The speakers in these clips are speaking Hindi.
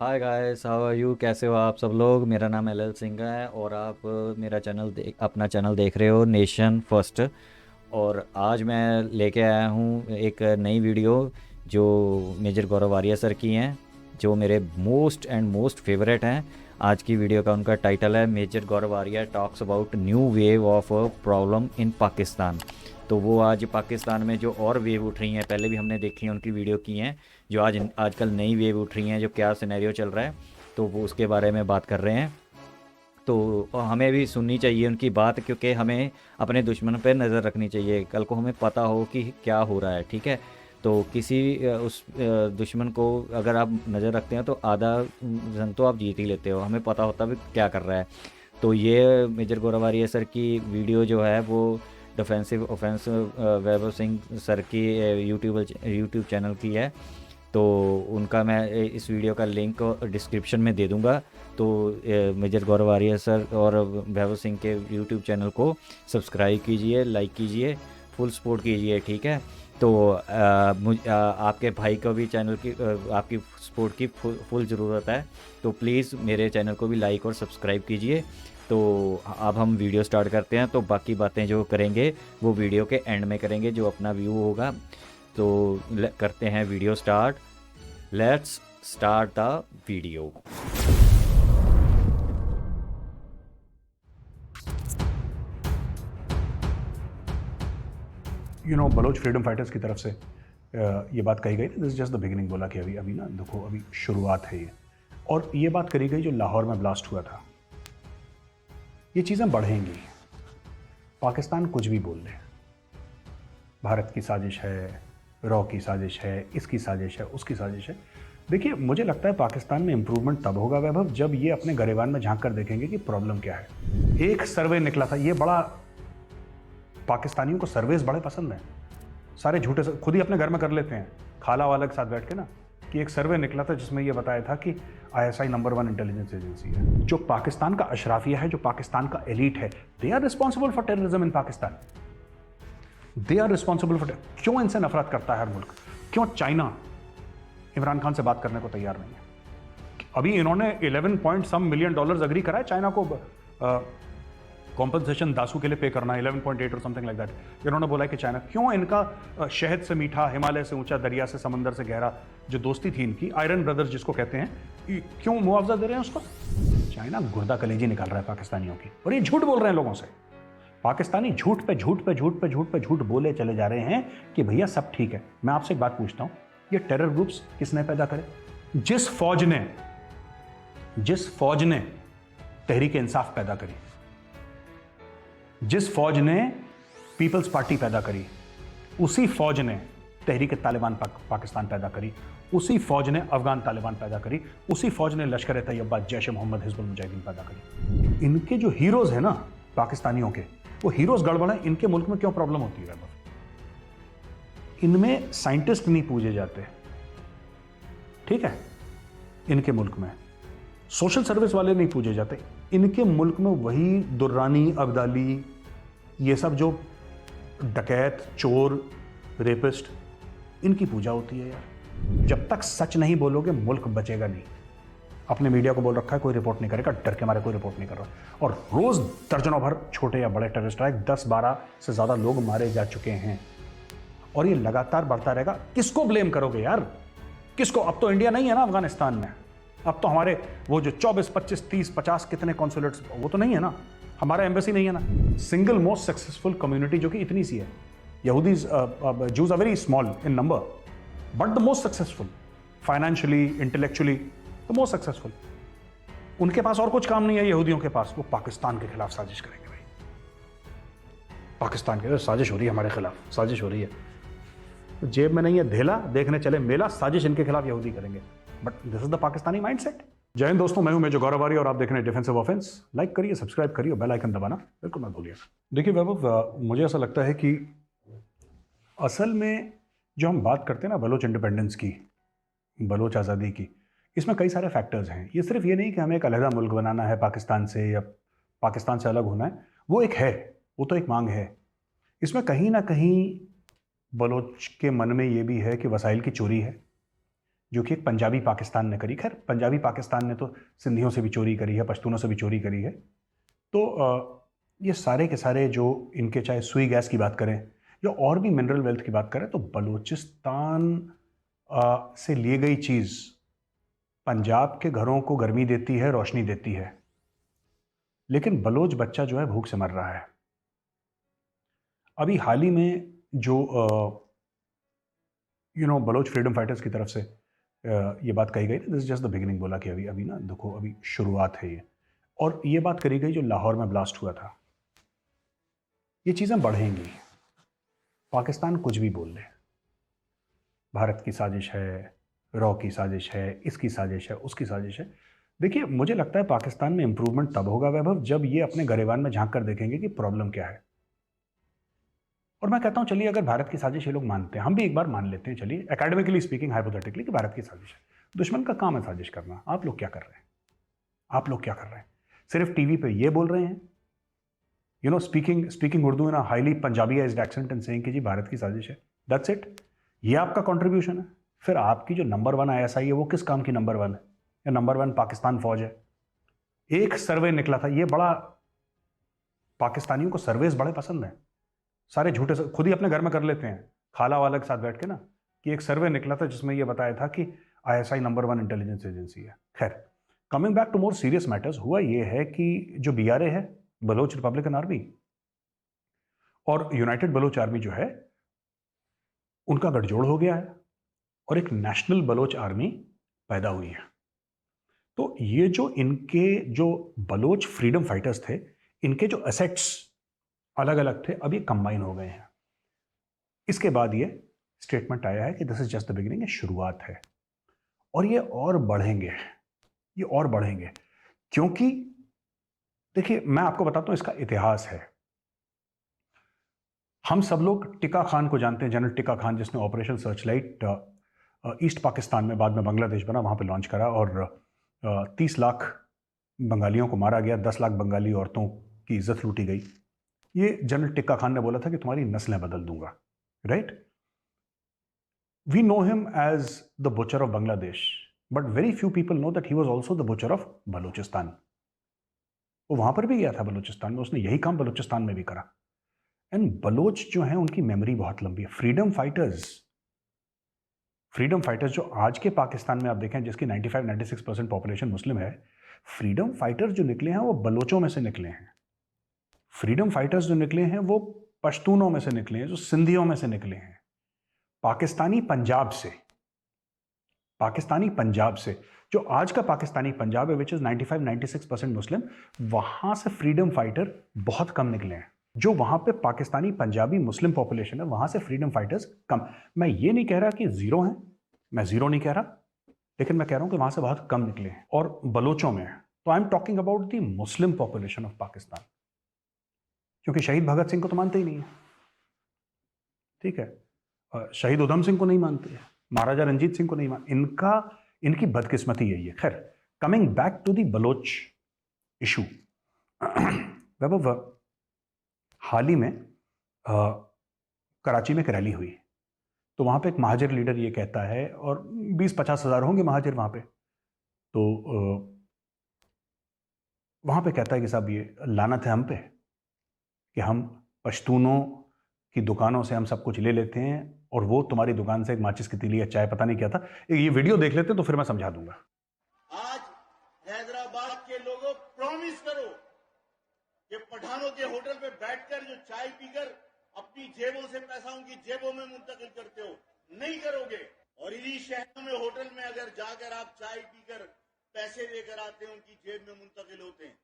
Hi guys, how are you? कैसे हो आप सब लोग? मेरा नाम एल एल सिंह है और आप मेरा अपना चैनल देख रहे हो नेशन फर्स्ट। और आज मैं लेके आया हूँ एक नई वीडियो जो मेजर गौरव आर्य सर की हैं, जो मेरे मोस्ट एंड मोस्ट फेवरेट हैं। आज की वीडियो का उनका टाइटल है major Gaurav Arya talks about new wave of problem in Pakistan. तो वो आज पाकिस्तान में जो और वेव उठ रही हैं, पहले भी हमने देखी हैं, उनकी वीडियो की हैं। जो आजकल नई वेव उठ रही हैं, जो क्या सिनेरियो चल रहा है, तो वो उसके बारे में बात कर रहे हैं। तो हमें भी सुननी चाहिए उनकी बात, क्योंकि हमें अपने दुश्मन पर नज़र रखनी चाहिए। कल को हमें पता हो कि क्या हो रहा है, ठीक है? तो किसी उस दुश्मन को अगर आप नज़र रखते हैं तो आधा जंग तो आप जीत ही लेते हो। हमें पता होता भी क्या कर रहा है। तो ये मेजर गौरव सर की वीडियो जो है वो डिफेंसिव ऑफेंस वैभव सिंह सर की यूट्यूब चैनल की है। तो उनका मैं इस वीडियो का लिंक डिस्क्रिप्शन में दे दूंगा। तो मेजर गौरव आर्य सर और वैभव सिंह के यूट्यूब चैनल को सब्सक्राइब कीजिए, लाइक कीजिए, फुल सपोर्ट कीजिए, ठीक है? तो आपके भाई को भी चैनल की आपकी सपोर्ट की फुल ज़रूरत है। तो प्लीज़ मेरे चैनल को भी लाइक और सब्सक्राइब कीजिए। तो अब हम वीडियो स्टार्ट करते हैं। तो बाकी बातें जो करेंगे वो वीडियो के एंड में करेंगे, जो अपना व्यू होगा। तो करते हैं video start. Let's start the video. Baloch freedom fighters की तरफ से ये बात कही गई, दिस जस्ट द बिगिनिंग। बोला कि अभी अभी ना देखो, अभी शुरुआत है ये। और ये बात करी गई जो लाहौर में ब्लास्ट हुआ था, ये चीज़ें बढ़ेंगी। पाकिस्तान कुछ भी बोल ले, भारत की साजिश है, रॉ की साजिश है, इसकी साजिश है, उसकी साजिश है। देखिए, मुझे लगता है पाकिस्तान में इंप्रूवमेंट तब होगा वैभव, जब ये अपने गरेबान में झांक कर देखेंगे कि प्रॉब्लम क्या है। एक सर्वे निकला था, ये बड़ा, पाकिस्तानियों को सर्वेस बड़े पसंद हैं। सारे झूठे खुद ही अपने घर में कर लेते हैं, खाला वाला के साथ बैठ के ना, कि एक सर्वे निकला था जिसमें यह बताया था कि आईएसआई नंबर 1 इंटेलिजेंस एजेंसी है। जो पाकिस्तान का अशराफिया है, जो पाकिस्तान का एलीट है, they are responsible for terrorism in Pakistan. They are responsible for. क्यों इनसे नफरत करता है हर मुल्क? क्यों चाइना इमरान खान से बात करने को तैयार नहीं है? अभी इन्होंने 11 point some million dollars agree करा है चाइना को कॉम्पनसेशन दासू के लिए पे करना, 11.8 और समथिंग लाइक दैट। इन्होंने बोला कि चाइना, क्यों इनका शहद से मीठा, हिमालय से ऊंचा, दरिया से समंदर से गहरा जो दोस्ती थी इनकी, आयरन ब्रदर्स जिसको कहते हैं, क्यों मुआवजा दे रहे हैं उसको? चाइना गुर्दा कलेजी निकाल रहा है पाकिस्तानियों की, और ये झूठ बोल रहे हैं लोगों से। पाकिस्तानी झूठ पे झूठ पे झूठ पे झूठ पे झूठ बोले चले जा रहे हैं कि भैया सब ठीक है। मैं आपसे एक बात पूछता हूं, ये टेरर ग्रुप्स किसने पैदा करे? जिस फौज ने तहरीक इंसाफ पैदा करी, जिस फौज ने पीपल्स पार्टी पैदा करी, उसी फौज ने तहरीक तालिबान पाकिस्तान पैदा करी, उसी फौज ने अफगान तालिबान पैदा करी, उसी फौज ने लश्कर तैयबा, जैश मोहम्मद, हिजबुल मुजाहिदीन पैदा करी। इनके जो हीरोज हैं ना पाकिस्तानियों के, वो हीरोज गड़बड़ हैं। इनके मुल्क में क्यों प्रॉब्लम होती है? इनमें साइंटिस्ट नहीं पूजे जाते, ठीक है? इनके मुल्क में सोशल सर्विस वाले नहीं पूजे जाते। इनके मुल्क में वही दुर्रानी, अब्दाली, ये सब जो डकैत, चोर, रेपिस्ट, इनकी पूजा होती है यार। जब तक सच नहीं बोलोगे मुल्क बचेगा नहीं। अपने मीडिया को बोल रखा है कोई रिपोर्ट नहीं करेगा, डर के मारे कोई रिपोर्ट नहीं कर रहा। और रोज दर्जनों भर छोटे या बड़े टेररिस्ट अटैक, 10-12 से ज्यादा लोग मारे जा चुके हैं, और ये लगातार बढ़ता रहेगा। किसको ब्लेम करोगे यार? किसको? अब तो इंडिया नहीं है ना अफगानिस्तान में। अब तो हमारे वो जो 24, 25, 30, 50 कितने कॉन्सुलेट्स, वो तो नहीं है ना। हमारा एम्बेसी नहीं है ना। सिंगल मोस्ट सक्सेसफुल कम्युनिटी जो कि इतनी सी है, यहूदीज, Jews are very small in number, but the most successful financially, intellectually, the most successful. उनके पास और कुछ काम नहीं है यहूदियों के पास, वो पाकिस्तान के खिलाफ साजिश करेंगे भाई। पाकिस्तान के साजिश हो रही है, हमारे खिलाफ साजिश हो रही है। तो जेब में नहीं है धेला, देखने चले मेला, साजिश इनके खिलाफ यहूदी करेंगे। But this is the Pakistani mindset. जय हिंद दोस्तों, मैं हूं मेजर गौरव आर्य और आप देख रहे हैं डिफेंसिव ऑफेंस। लाइक करिए, सब्सक्राइब करिए, बेल आइकन दबाना बिल्कुल मत भूलिए। देखिए वैभव, मुझे ऐसा लगता है कि असल में जो हम बात करते हैं ना बलोच इंडिपेंडेंस की, बलोच आज़ादी की, इसमें कई सारे फैक्टर्स हैं। ये सिर्फ ये नहीं कि हमें एक अलग मुल्क बनाना है पाकिस्तान से, या पाकिस्तान से अलग होना है। वो एक है, वो तो एक मांग है। इसमें कहीं ना कहीं बलोच के मन में ये भी है कि वसाइल की चोरी है, जो कि एक पंजाबी पाकिस्तान ने करी। खैर, पंजाबी पाकिस्तान ने तो सिंधियों से भी चोरी करी है, पश्तूनों से भी चोरी करी है। तो ये सारे के सारे जो इनके, चाहे सुई गैस की बात करें या और भी मिनरल वेल्थ की बात करें, तो बलूचिस्तान से लिए गई चीज़ पंजाब के घरों को गर्मी देती है, रोशनी देती है, लेकिन बलोच बच्चा जो है भूख से मर रहा है। अभी हाल ही में जो बलोच फ्रीडम फाइटर्स की तरफ से ये बात कही गई, this is just the beginning, बोला कि अभी ना देखो, अभी शुरुआत है ये। और ये बात करी गई जो लाहौर में ब्लास्ट हुआ था, ये चीज़ें बढ़ेंगी। पाकिस्तान कुछ भी बोल ले, भारत की साजिश है, रॉ की साजिश है, इसकी साजिश है, उसकी साजिश है। देखिए, मुझे लगता है पाकिस्तान में इंप्रूवमेंट तब होगा वैभव, जब ये अपने गरेबान में झांक कर देखेंगे कि प्रॉब्लम क्या है। और मैं कहता हूं, चलिए, अगर भारत की साजिश ये लोग मानते हैं, हम भी एक बार मान लेते हैं, चलिए एकेडमिकली स्पीकिंग, हाइपोथेटिकली, कि भारत की साजिश है। दुश्मन का काम है साजिश करना। आप लोग क्या कर रहे हैं? आप लोग क्या कर रहे हैं? सिर्फ टीवी पे ये बोल रहे हैं, speaking Urdu in a highly Punjabized accent and saying कि जी भारत की साजिश है, दैट्स इट। ये आपका कंट्रीब्यूशन है। फिर आपकी जो नंबर 1 ISI है, वो किस काम की नंबर 1 है? या नंबर 1 पाकिस्तान फौज है? एक सर्वे निकला था, ये बड़ा, पाकिस्तानियों को सर्वेस बड़े पसंद हैं, सारे झूठे खुद ही अपने घर में कर लेते हैं, खाला वाला के साथ बैठ के ना, कि एक सर्वे निकला था जिसमें यह बताया था कि ISI नंबर 1 इंटेलिजेंस एजेंसी है। खैर, coming back to more serious matters, हुआ यह है कि जो BRA है, बलोच रिपब्लिकन आर्मी, और यूनाइटेड बलोच आर्मी जो है, उनका गठजोड़ हो गया है और एक नेशनल बलोच आर्मी पैदा हुई है। तो ये जो इनके जो बलोच फ्रीडम फाइटर्स थे, इनके जो एसेट्स अलग अलग थे, अब ये कंबाइन हो गए हैं। इसके बाद ये स्टेटमेंट आया है कि this is just the beginning, ये शुरुआत है, और ये और बढ़ेंगे, ये और बढ़ेंगे। क्योंकि देखिए, मैं आपको बताता हूं, इसका इतिहास है। हम सब लोग टिक्का खान को जानते हैं, जनरल टिक्का खान, जिसने ऑपरेशन सर्चलाइट ईस्ट पाकिस्तान में, बाद में बांग्लादेश बना, वहां पे लॉन्च करा, और 30 लाख बंगालियों को मारा गया, 10 लाख बंगाली औरतों की इज्जत लूटी गई। ये जनरल टिक्का खान ने बोला था कि तुम्हारी नस्लें बदल दूंगा, right? We know him as the butcher of Bangladesh, but very few people know that he was also the butcher of Balochistan. वो वहां पर भी गया था बलूचिस्तान में, उसने यही काम बलूचिस्तान में भी करा। एंड बलोच जो है, उनकी मेमोरी बहुत लंबी है। फ्रीडम फाइटर्स जो आज के पाकिस्तान में आप देखें, जिसकी 95-96% पॉपुलेशन मुस्लिम है, फ्रीडम फाइटर्स जो निकले हैं वो बलोचों में से निकले हैं। फ्रीडम फाइटर्स जो निकले हैं वो पश्तूनों में से निकले हैं, जो सिंधियों में से निकले हैं, पाकिस्तानी पंजाब से, जो आज का पाकिस्तानी पंजाब है, विच इज 95-96% मुस्लिम, वहां से फ्रीडम फाइटर बहुत कम निकले हैं। जो वहां पे पाकिस्तानी पंजाबी मुस्लिम पॉपुलेशन है, वहां से फ्रीडम फाइटर्स कम। मैं ये नहीं कह रहा कि जीरो हैं, मैं जीरो नहीं कह रहा, लेकिन मैं कह रहा हूं कि वहां से बहुत कम निकले हैं, और बलोचों में है। तो I am talking about the Muslim population of Pakistan, क्योंकि शहीद भगत सिंह को तो मानते ही नहीं है, ठीक है, शहीद उधम सिंह को नहीं मानते हैं, महाराजा रंजीत सिंह को नहीं मानते। इनकी बदकिस्मती यही है। खैर, coming back to the Baloch issue, Vaibhav, हाल ही में कराची में एक रैली हुई, तो वहां पे एक महाजिर लीडर ये कहता है, और 20-50 हज़ार होंगे महाजिर वहां पे, तो वहां पे कहता है कि साहब, ये लानत है हम पे कि हम पश्तूनों की दुकानों से हम सब कुछ ले लेते हैं, और वो तुम्हारी दुकान से एक माचिस की तीली या चाय, पता नहीं क्या था। ये वीडियो देख लेते तो फिर मैं समझा दूंगा। आज हैदराबाद के लोगों, प्रॉमिस करो कि पठानों के होटल पे बैठकर जो चाय पीकर अपनी जेबों से पैसा उनकी जेबों में मुंतकिल करते हो, नहीं करोगे। और इन्हीं शहरों में होटल में अगर जाकर आप चाय पीकर पैसे लेकर आते हैं, उनकी जेब में मुंतकिल होते हैं।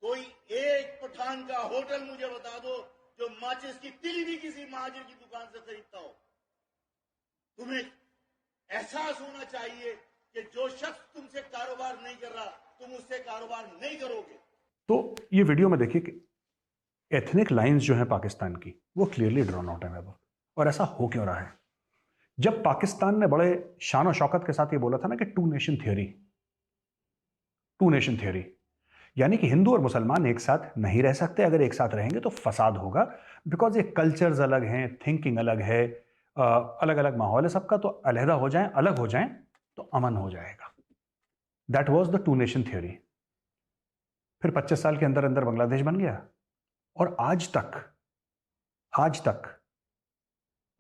कोई एक पठान का होटल मुझे बता दो जो माचिस की तिली भी किसी महाजिर की दुकान से खरीदता हो। तुम्हें एहसास होना चाहिए कि जो शख्स तुमसे कारोबार नहीं कर रहा, तुम उससे कारोबार नहीं करोगे। तो ये वीडियो में देखिए कि एथनिक लाइंस जो है पाकिस्तान की, वो क्लियरली ड्रॉन आउट है। और ऐसा हो क्यों रहा है? जब पाकिस्तान ने बड़े शान और शौकत के साथ ये बोला था ना कि टू नेशन थियोरी, यानी कि हिंदू और मुसलमान एक साथ नहीं रह सकते, अगर एक साथ रहेंगे तो फसाद होगा, बिकॉज ये कल्चर्स अलग हैं, थिंकिंग अलग है, अलग अलग माहौल है सबका, तो अलहदा हो जाएं, अलग हो जाएं तो अमन हो जाएगा। That was the two nation theory. फिर 25 साल के अंदर अंदर बांग्लादेश बन गया, और आज तक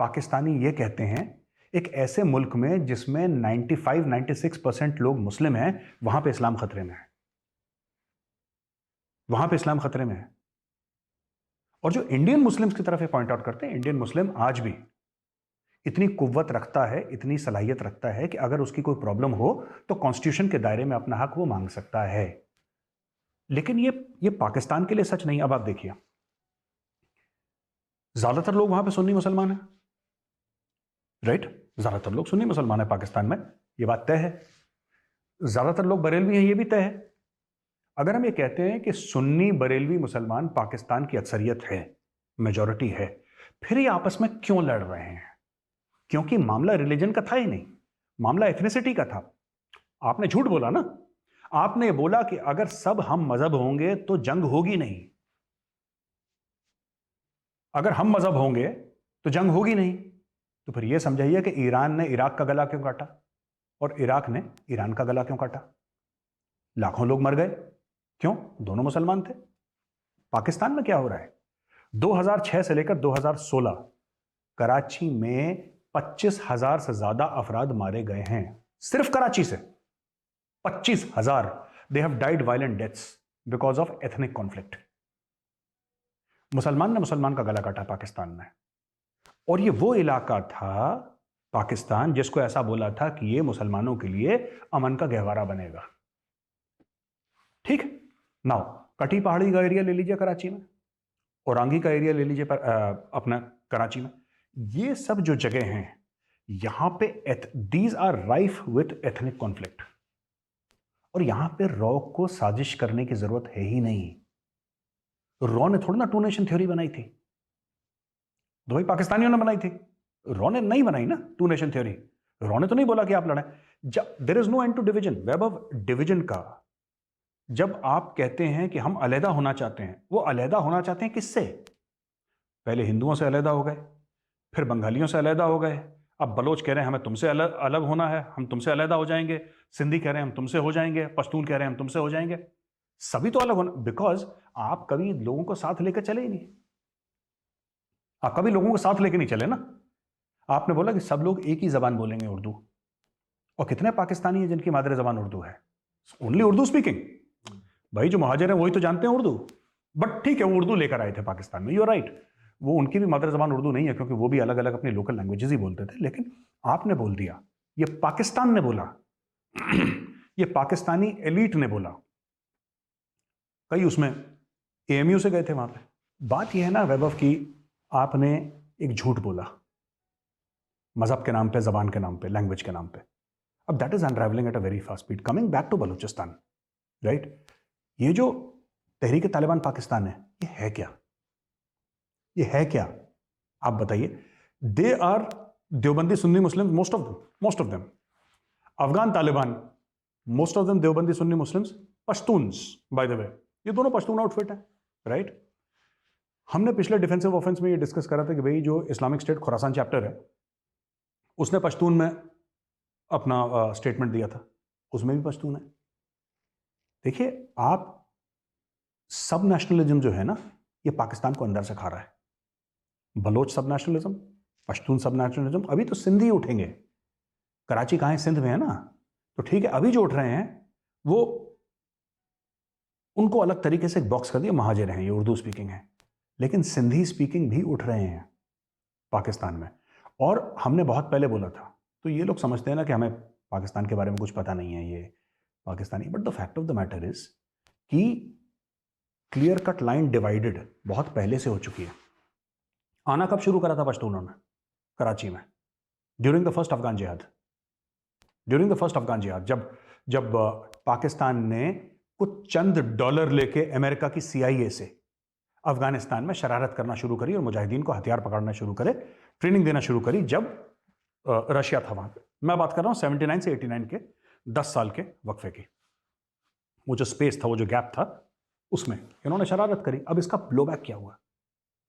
पाकिस्तानी ये कहते हैं, एक ऐसे मुल्क में जिसमें 95-96% लोग मुस्लिम हैं, वहां पे इस्लाम खतरे में है, वहां पे इस्लाम खतरे में है। और जो इंडियन मुस्लिम्स की तरफ ये पॉइंट आउट करते हैं, इंडियन मुस्लिम आज भी इतनी कुव्वत रखता है, इतनी सलाहियत रखता है कि अगर उसकी कोई प्रॉब्लम हो तो कॉन्स्टिट्यूशन के दायरे में अपना हक वो मांग सकता है। लेकिन ये पाकिस्तान के लिए सच नहीं। अब आप देखिए, ज्यादातर लोग वहां पे सुन्नी मुसलमान हैं, राइट? ज्यादातर लोग सुन्नी मुसलमान है पाकिस्तान में, ये बात तय है। ज्यादातर लोग बरेलवी हैं, ये भी तय है। अगर हम ये कहते हैं कि सुन्नी बरेलवी मुसलमान पाकिस्तान की अक्सरियत है, मेजॉरिटी है, फिर ये आपस में क्यों लड़ रहे हैं? क्योंकि मामला रिलीजन का था ही नहीं, मामला एथनिसिटी का था। आपने झूठ बोला ना, आपने बोला कि अगर सब हम मजहब होंगे तो जंग होगी नहीं, अगर हम मजहब होंगे तो जंग होगी नहीं। तो फिर यह समझाइए कि ईरान ने इराक का गला क्यों काटा और इराक ने ईरान का गला क्यों काटा? लाखों लोग मर गए, क्यों? दोनों मुसलमान थे। पाकिस्तान में क्या हो रहा है? 2006 से लेकर 2016 कराची में 25,000 से ज्यादा अफराद मारे गए हैं, सिर्फ कराची से 25,000। They have died violent deaths because of ethnic conflict. मुसलमान ने मुसलमान का गला काटा पाकिस्तान में, और ये वो इलाका था पाकिस्तान जिसको ऐसा बोला था कि ये मुसलमानों के लिए अमन का गहवारा बनेगा। ठीक, नाउ कटी पहाड़ी का एरिया ले लीजिए कराची में, औरंगी का एरिया ले लीजिए अपना कराची में, ये सब जो जगह हैं यहां पे these are rife with ethnic conflict. और यहां पे रॉ को साजिश करने की जरूरत है ही नहीं। रॉ ने थोड़ा ना टू नेशन थ्योरी बनाई थी, दो पाकिस्तानियों ने बनाई थी। रॉ ने नहीं बनाई ना टू नेशन थ्योरी। रॉ ने तो नहीं बोला कि आप लड़ें। There is no end to division. Web of division का, जब आप कहते हैं कि हम अलहदा होना चाहते हैं, वो अलहदा होना चाहते हैं किससे? पहले हिंदुओं से अलहदा हो गए, फिर बंगालियों से अलहदा हो गए, अब बलोच कह रहे हैं हमें तुमसे अलग होना है, हम तुमसे अलहदा हो जाएंगे, सिंधी कह रहे हैं हम तुमसे हो जाएंगे, पश्तून कह रहे हैं हम तुमसे हो जाएंगे। सभी तो अलग होना, बिकॉज आप कभी लोगों को साथ लेकर चले ही नहीं। आप कभी लोगों को साथ लेकर नहीं चले ना। आपने बोला कि सब लोग एक ही जबान बोलेंगे, उर्दू। और कितने पाकिस्तानी हैं जिनकी मादरी जबान उर्दू है? Only Urdu speaking. भाई जो मुहाजिर हैं वही तो जानते हैं उर्दू, बट ठीक है वो उर्दू लेकर आए थे पाकिस्तान में, यू आर राइट। वो उनकी भी मादरी जबान उर्दू नहीं है, क्योंकि वो भी अलग अलग अपनी लोकल लैंग्वेजेस ही बोलते थे। लेकिन आपने बोल दिया, ये पाकिस्तान ने बोला, ये पाकिस्तानी एलीट ने बोला। कई उसमें एएमयू से गए थे वहां पे। बात यह है ना वैभव की, आपने एक झूठ बोला मजहब के नाम पे, जबान के नाम पे, लैंग्वेज के नाम पे। अब that is unravelling at a very fast speed. Coming back to Balochistan, right? ये जो तहरीक तालिबान पाकिस्तान है, ये है क्या? ये है क्या? आप बताइए। They are Deobandi Sunni Muslim, most of them. Afghan Taliban, most of them Deobandi Sunni Muslims, Pashtuns by the way, ये दोनों पश्तून आउटफिट है, राइट? हमने पिछले डिफेंसिव ऑफेंस में ये डिस्कस करा था कि भाई जो इस्लामिक स्टेट खुरासान चैप्टर है, उसने पश्तून में अपना स्टेटमेंट दिया था, उसमें भी पश्तून है। देखिए, आप सब नेशनलिज्म जो है ना, ये पाकिस्तान को अंदर से खा रहा है। बलोच सब नेशनलिज्म, पश्तून सब नेशनलिज्म। अभी तो सिंधी उठेंगे। कराची कहाँ है? सिंध में है ना। तो ठीक है, अभी जो उठ रहे हैं वो, उनको अलग तरीके से एक बॉक्स कर दिया, महाजिर हैं, ये उर्दू स्पीकिंग है। लेकिन सिंधी स्पीकिंग भी उठ रहे हैं पाकिस्तान में। और हमने बहुत पहले बोला था, तो ये लोग समझते हैं ना कि हमें पाकिस्तान के बारे में कुछ पता नहीं है, ये Pakistani. But the fact of the matter is कि क्लियर कट लाइन डिवाइडेड बहुत पहले से हो चुकी है। आना कब शुरू करा था पश्तूनों ने? कराची में, ड्यूरिंग द फर्स्ट अफगान जिहाद। ड्यूरिंग द फर्स्ट अफगान जिहाद, जब पाकिस्तान ने कुछ चंद डॉलर लेके अमेरिका की CIA से अफगानिस्तान में शरारत करना शुरू करी और मुजाहिदीन को हथियार पकड़ना शुरू करे, ट्रेनिंग देना शुरू करी, जब रशिया था वहां पे। मैं बात कर रहा हूं 79 से 89 के 10 साल के वक्फे की। वो जो स्पेस था, वो जो गैप था, उसमें इन्होंने शरारत करी। अब इसका ब्लोबैक क्या हुआ?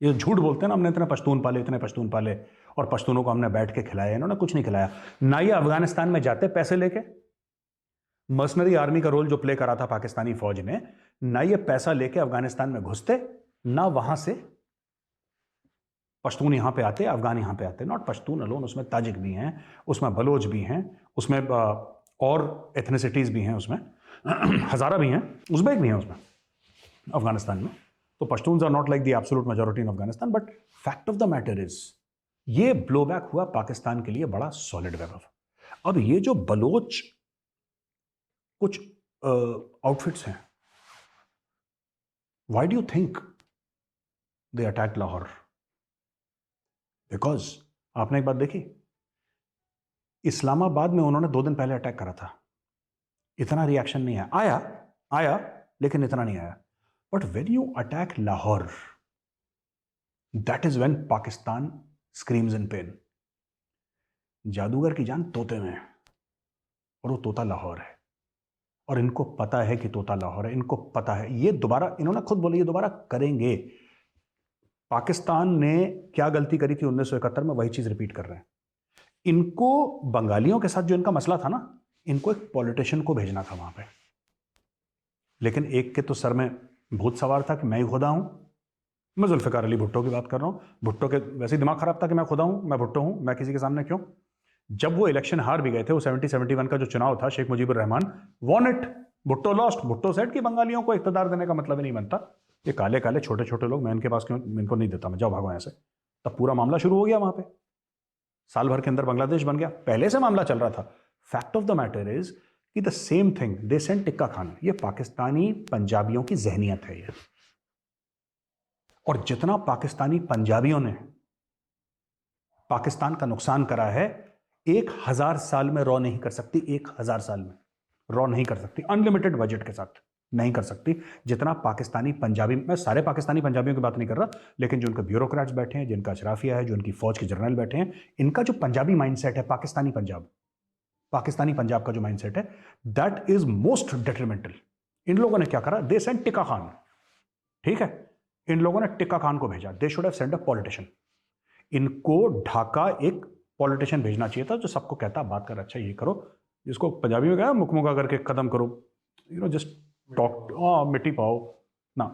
ये झूठ बोलते हैं ना, हमने इतने पश्तून पाले, इतने पश्तून पाले, और पश्तूनों को हमने बैठ के खिलाया, इन्होंने कुछ नहीं खिलाया। ना ये अफगानिस्तान में जाते पैसे लेके, मर्सनरी आर्मी का रोल जो प्ले करा था पाकिस्तानी फौज ने, ना ये पैसा लेके अफगानिस्तान में घुसते, ना वहां से पश्तून यहां पे आते, अफगान यहां पे आते। नॉट पश्तून अलोन, उसमें ताजिक भी हैं, उसमें बलोच भी हैं, उसमें और एथनिसिटीज भी हैं, उसमें हजारा भी हैं, उज़्बेक भी हैं उसमें अफगानिस्तान में। तो Pashtuns are not like the absolute majority in Afghanistan, but fact of the matter is ये ब्लोबैक हुआ पाकिस्तान के लिए बड़ा सॉलिड वैभव। अब ये जो बलोच कुछ आउटफिट्स हैं, why do you think they attack Lahore? Because आपने एक बात देखी, इस्लामाबाद में उन्होंने 2 दिन पहले अटैक करा था, इतना रिएक्शन नहीं आया, आया लेकिन इतना नहीं आया। But when you attack Lahore, that is when Pakistan screams in pen. जादूगर की जान तोते में है, और वो तोता लाहौर है, और इनको पता है कि तोता लाहौर है, इनको पता है। ये दोबारा, इन्होंने खुद बोला, ये दोबारा करेंगे। पाकिस्तान ने क्या गलती करी थी 1971 में, वही चीज रिपीट कर रहे हैं। इनको बंगालियों के साथ जो इनका मसला था ना, इनको एक पॉलिटिशियन को भेजना था वहां पे, लेकिन एक के तो सर में भूत सवार था कि मैं ही खुदा हूं। मैं जुल्फिकार अली भुट्टो की बात कर रहा हूं। भुट्टो के वैसे ही दिमाग खराब था कि मैं खुदा हूं, मैं भुट्टो हूं, मैं किसी के सामने क्यों। जब वो इलेक्शन हार भी गए थे, वो 70-71 का जो चुनाव था, Sheikh Mujibur Rahman won it, Bhutto lost. Bhutto said कि बंगालियों को इख्तियार देने का मतलब ही नहीं बनता, ये काले काले छोटे छोटे लोग, मैं इनके पास क्यों, इनको नहीं देता मैं, जाओ भागो ऐसे। तब पूरा मामला शुरू हो गया वहां पे, साल भर के अंदर बांग्लादेश बन गया। पहले से मामला चल रहा था। Fact of the matter is कि the same thing they sent Tikka Khan. ये पाकिस्तानी पंजाबियों की जहनियत है ये, और जितना पाकिस्तानी पंजाबियों ने पाकिस्तान का नुकसान करा है, 1000 साल में रॉ नहीं कर सकती, 1000 साल में रॉ नहीं कर सकती, अनलिमिटेड बजट के साथ नहीं कर सकती, जितना पाकिस्तानी पंजाबी। मैं सारे पाकिस्तानी पंजाबियों की बात नहीं कर रहा, लेकिन जो उनके ब्यूरोक्रेट्स बैठे हैं, जिनका अशराफिया है, जो उनकी फौज के जनरल बैठे हैं, इनका जो पंजाबी माइंडसेट है, पाकिस्तानी पंजाब का जो माइंडसेट है, दैट इज मोस्ट डेट्रीमेंटल। इन लोगों ने क्या करा, दे सेंट टिक्का खान। ठीक है, इन लोगों ने टिक्का खान को भेजा। They should have sent a politician. इनको ढाका एक पॉलिटिशियन भेजना चाहिए था, जो सबको कहता, बात कर, अच्छा ये करो, जिसको पंजाबी में कहा मुखमुखा करके कदम करो, जस्ट टॉक, मिट्टी पाओ ना,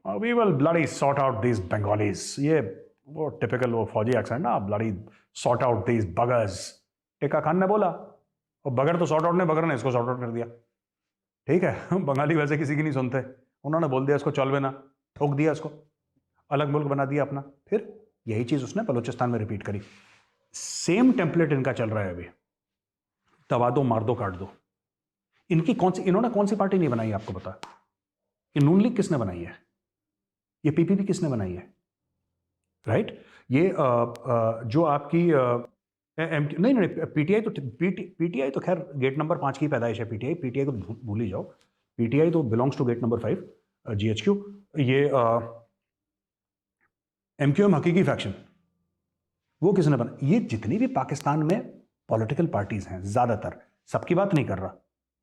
we will bloody sort out these Bengalis. ये वो टिपिकल वो फौजी एक्सेंट ना, bloody sort out these buggers. Tikka Khan ने बोला, और बगर तो सॉर्ट आउट ने, बगर ने इसको सॉर्ट आउट कर दिया। ठीक है, बंगाली वैसे किसी की नहीं सुनते, उन्होंने बोल दिया इसको चलवे ना, ठोक दिया इसको, अलग मुल्क बना दिया अपना। फिर यही चीज उसने बलूचिस्तान में रिपीट करी। सेम टेम्पलेट इनका चल रहा है अभी, दबा दो, मार दो, काट दो। इनकी इन्होंने कौन सी पार्टी नहीं बनाई आपको पता? ये नून लीग किसने बनाई है? ये पीपीपी किसने बनाई है? राइट? ये जो आपकी नहीं, पीटीआई तो खैर गेट नंबर 5 की पैदाइश है। पीटीआई को भूल ही जाओ। पीटीआई तो belongs to gate number 5 GHQ. ये एमक्यूएम हकीकी फैक्शन, वो किसने बना? ये जितनी भी पाकिस्तान में पॉलिटिकल पार्टीज हैं, ज्यादातर, सबकी बात नहीं कर रहा,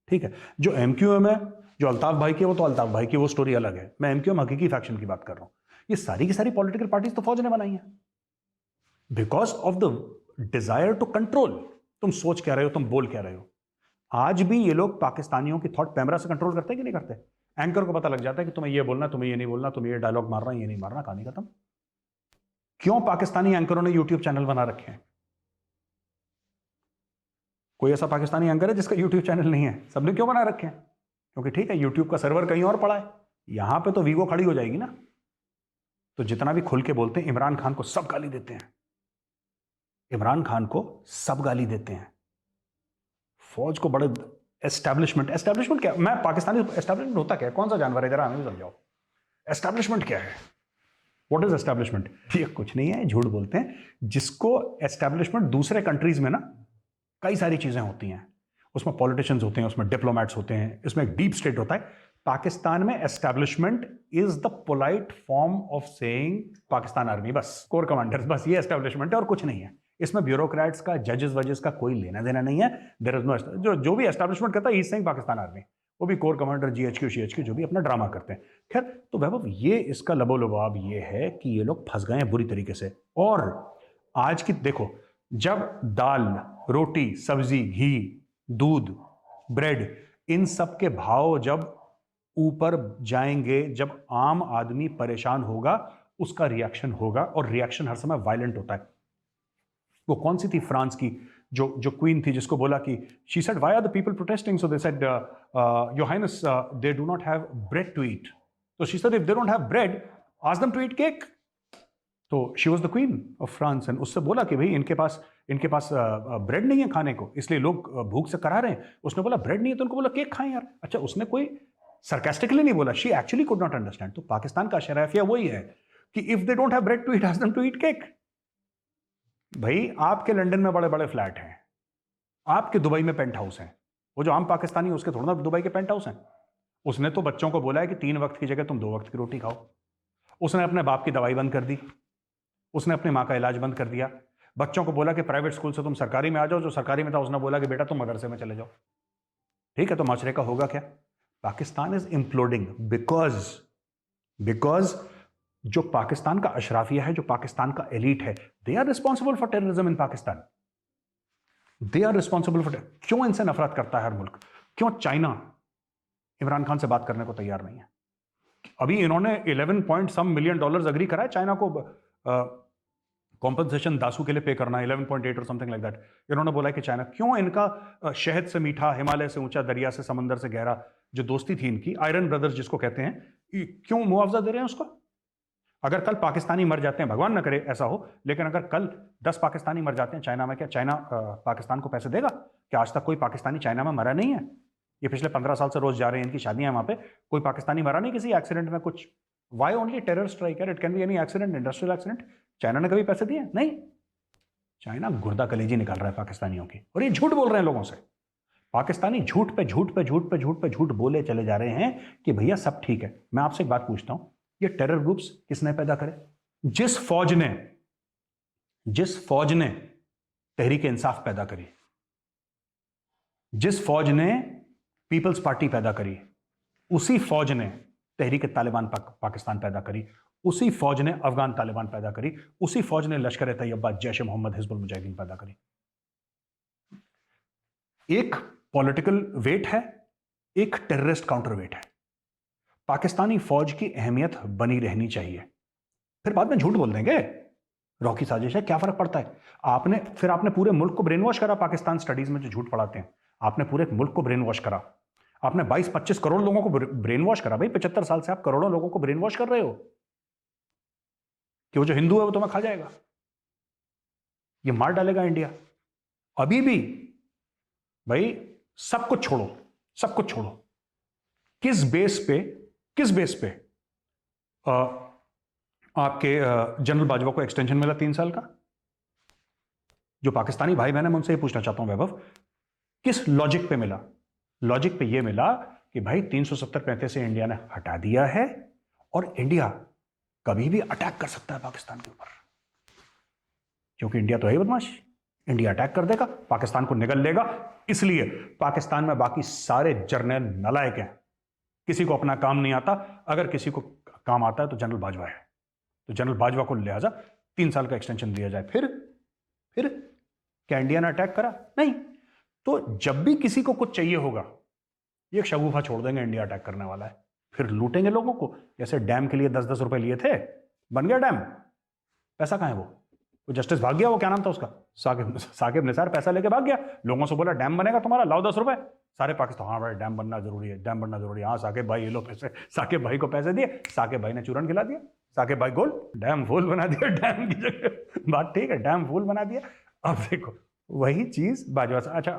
ठीक है। जो एमक्यूएम है, जो अल्ताफ भाई की, वो तो अल्ताफ भाई की वो स्टोरी अलग है। मैं एमक्यूएम हकीकी फैक्शन की बात कर रहा हूं। ये सारी की सारी पॉलिटिकल पार्टीज तो फौज ने बनाई है, because of the desire to control. तुम सोच क्या रहे हो, तुम बोल क्या रहे हो। आज भी ये लोग पाकिस्तानियों की थॉट पैमरा से कंट्रोल करते हैं कि नहीं करते? एंकर को पता लग जाता है कि तुम्हें ये बोलना, तुम्हें ये नहीं बोलना, तुम्हें ये डायलॉग मारना, ये नहीं मारना, कहानी खत्म। क्यों पाकिस्तानी एंकरों ने यूट्यूब चैनल बना रखे हैं? कोई ऐसा पाकिस्तानी एंकर है जिसका यूट्यूब चैनल नहीं है? सबने क्यों बना रखे हैं? क्योंकि ठीक है, यूट्यूब का सर्वर कहीं और पड़ा है, यहां पे तो वीगो खड़ी हो जाएगी ना। तो जितना भी खुल के बोलते हैं, इमरान खान को सब गाली देते हैं, इमरान खान को सब गाली देते हैं। फौज को बड़े एस्टैब्लिशमेंट क्या? मैं पाकिस्तानी एस्टैब्लिशमेंट होता क्या है? कौन सा जानवर है? जरा हमें भी समझाओ। एस्टैब्लिशमेंट क्या है? What is establishment? ये कुछ नहीं है, झूठ बोलते हैं। जिसको एस्टैब्लिशमेंट दूसरे कंट्रीज में ना कई सारी चीजें होती हैं, उसमें पॉलिटिशियंस होते हैं, उसमें डिप्लोमैट्स होते हैं, इसमें एक डीप स्टेट होता है। पाकिस्तान में establishment is the polite form of saying Pakistan army, बस कोर कमांडर्स, बस ये एस्टैब्लिशमेंट है और कुछ नहीं है। इसमें ब्यूरोक्रेट्स का, जजेस वजेस का कोई लेना देना नहीं है। देयर इज नो, जो भी एस्टैब्लिशमेंट करता है, इज सेइंग पाकिस्तान आर्मी, वो भी कोर कमांडर, जीएचक्यू सीएचक्यू, जो भी अपना ड्रामा करते हैं। खैर, तो वैभव, ये इसका लबोलबाब ये है कि ये लोग फंस गए हैं बुरी तरीके से। और आज की देखो, जब दाल, रोटी, सब्जी, घी, दूध, ब्रेड, इन सब के भाव जब ऊपर जाएंगे, जब आम आदमी परेशान होगा, उसका रिएक्शन होगा, और रिएक्शन हर समय वायलेंट होता है। वो कौन सी थी फ्रांस की जो क्वीन थी, जिसको बोला कि she said why are the people protesting, so they said your highness they do not have bread to eat, तो she said if they don't have bread ask them to eat cake. तो she was the queen of France, and उससे बोला कि भाई इनके पास ब्रेड नहीं है खाने को, इसलिए लोग भूख से करा रहे हैं। उसने बोला ब्रेड नहीं है, तो उनको बोला केक खाएं यार। अच्छा, उसने कोई सरकास्टिकली नहीं बोला, she actually could not understand. तो पाकिस्तान का शराफिया वही है कि if they don't have bread to eat ask them to eat cake. भाई आपके लंदन में बड़े बड़े फ्लैट हैं, आपके दुबई में पेंट हाउस हैं, वो जो आम पाकिस्तानी है उसके थोड़ा ना दुबई के पेंट हाउस हैं। उसने तो बच्चों को बोला है कि 3 वक्त की जगह तुम 2 वक्त की रोटी खाओ। उसने अपने बाप की दवाई बंद कर दी, उसने अपनी माँ का इलाज बंद कर दिया। बच्चों को बोला कि प्राइवेट स्कूल से तुम सरकारी में आ जाओ, जो सरकारी में था उसने बोला कि बेटा तुम मदरसे में चले जाओ। ठीक है, तो माशरे का होगा क्या? पाकिस्तान इज इम्प्लोडिंग बिकॉज जो पाकिस्तान का अशराफिया है, जो पाकिस्तान का एलीट है, they are responsible for terrorism in Pakistan. They are responsible for. क्यों इनसे नफरत करता है हर मुल्क? क्यों चाइना इमरान खान से बात करने को तैयार नहीं है? अभी इन्होंने 11 point some million dollars agree करा है चाइना को कॉम्पनसेशन दासू के लिए पे करना, 11.8 और समथिंग लाइक दैट। इन्होंने बोला है कि चाइना, क्यों इनका शहद से मीठा, हिमालय से ऊंचा, दरिया से, समंदर से गहरा जो दोस्ती थी इनकी, आयरन ब्रदर्स जिसको कहते हैं, क्यों मुआवजा दे रहे हैं उसको? अगर कल पाकिस्तानी मर जाते हैं, भगवान ना करे ऐसा हो, लेकिन अगर कल 10 पाकिस्तानी मर जाते हैं चाइना में, क्या चाइना पाकिस्तान को पैसे देगा? क्या आज तक कोई पाकिस्तानी चाइना में मरा नहीं है? ये पिछले 15 साल से रोज जा रहे हैं, इनकी शादियां वहां पे, कोई पाकिस्तानी मरा नहीं किसी एक्सीडेंट में कुछ? Why only terror strike? It can be any accident, industrial accident. China ने कभी पैसे दिए? नहीं। चाइना गुर्दा कलेजी निकाल रहा है पाकिस्तानियों की, और ये झूठ बोल रहे हैं लोगों से। पाकिस्तानी झूठ पे झूठ पे झूठ पे झूठ पे झूठ बोले चले जा रहे हैं कि भैया सब ठीक है। मैं आपसे एक बात पूछता हूं, ये टेरर ग्रुप्स किसने पैदा करे? जिस फौज ने तहरीक इंसाफ पैदा करी, जिस फौज ने पीपल्स पार्टी पैदा करी, उसी फौज ने तहरीक तालिबान पाकिस्तान पैदा करी, उसी फौज ने अफगान तालिबान पैदा करी, उसी फौज ने लश्कर तैयबा, जैश मोहम्मद, हिजबुल मुजाहिदीन पैदा करी। एक पॉलिटिकल वेट है, एक टेररिस्ट काउंटर वेट है। पाकिस्तानी फौज की अहमियत बनी रहनी चाहिए। फिर बाद में झूठ बोल देंगे रॉकी साजिश है, क्या फर्क पड़ता है? आपने पूरे मुल्क को ब्रेन वॉश करा। पाकिस्तान स्टडीज में जो झूठ पढ़ाते हैं, आपने पूरे मुल्क को ब्रेन वॉश करा। आपने 22-25 करोड़ लोगों को ब्रेन वॉश करा। भाई 75 साल से आप करोड़ों लोगों को ब्रेन वॉश कर रहे हो कि वो जो हिंदू है वो तुम्हें खा जाएगा, ये मार डालेगा इंडिया। अभी भी भाई सब कुछ छोड़ो। किस बेस पे आपके जनरल बाजवा को एक्सटेंशन मिला 3 साल का? जो पाकिस्तानी भाई बहन है, मैं उनसे ये पूछना चाहता हूं वैभव, किस लॉजिक पे मिला? लॉजिक पे ये मिला कि भाई 370-35 से इंडिया ने हटा दिया है, और इंडिया कभी भी अटैक कर सकता है पाकिस्तान के ऊपर, क्योंकि इंडिया तो है बदमाश। इंडिया अटैक कर देगा, पाकिस्तान को निगल लेगा। इसलिए पाकिस्तान में बाकी सारे जर्नल नालायक हैं, किसी को अपना काम नहीं आता। अगर किसी को काम आता है तो जनरल बाजवा है, तो जनरल बाजवा को लिहाजा 3 साल का एक्सटेंशन दिया जाए। फिर क्या इंडिया ने अटैक करा? नहीं। तो जब भी किसी को कुछ चाहिए होगा, ये एक शगुफा छोड़ देंगे, इंडिया अटैक करने वाला है, फिर लूटेंगे लोगों को। जैसे डैम के लिए 10-10 रुपए लिए थे, बन गया डैम, पैसा कहां है? वो जस्टिस भाग गया, वो क्या नाम था उसका, साकिब निसार, पैसा लेके भाग गया। लोगों से बोला डैम बनेगा तुम्हारा, लाओ 10 रुपए। सारे पाकिस्तान, हाँ भाई डैम बनना जरूरी है, हाँ साकिब भाई ये लो पैसे। साकिब भाई को पैसे दिए, साकिब भाई ने चूरन खिला दिया, साकिब भाई गोल, डैम फूल बना दिया, डैम की जगह। बात ठीक है, डैम फूल बना दिया। अब देखो वही चीज बाजवा से। अच्छा,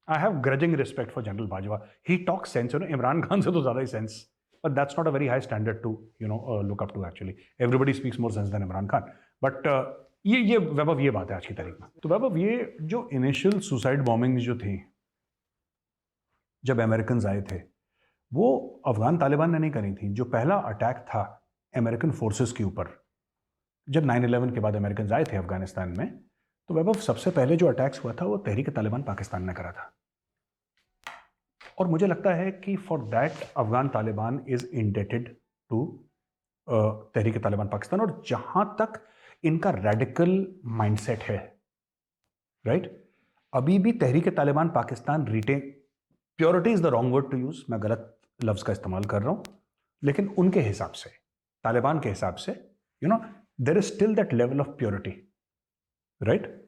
I have ग्रजिंग respect for general Bajwa, he talk sense, Imran Khan से तो ज्यादा ही sense, but that's not a very high standard to look up to actually. Everybody speaks more sense than Imran Khan. But ये वैभव, ये बात है आज की तारीख में। तो वैभव, ये जो इनिशियल सुसाइड बॉम्बिंग जो थी जब अमेरिकन आए थे, वो अफगान तालिबान ने नहीं करी थी। जो पहला अटैक था अमेरिकन फोर्सेस के ऊपर, जब 9/11 के बाद अमेरिकन आए थे अफगानिस्तान में, तो वैभव सबसे पहले जो अटैक्स हुआ था वो तहरीक तालिबान पाकिस्तान ने करा था। और मुझे लगता है कि for that Afghan Taliban is indebted to Tehreek Taliban Pakistan. और जहां तक इनका रेडिकल माइंडसेट है, राइट? अभी भी Tehreek Taliban Pakistan retain, purity is the wrong word to use, मैं गलत लफ्ज का इस्तेमाल कर रहा हूं, लेकिन उनके हिसाब से, तालिबान के हिसाब से, you know, there is still that level of purity, right?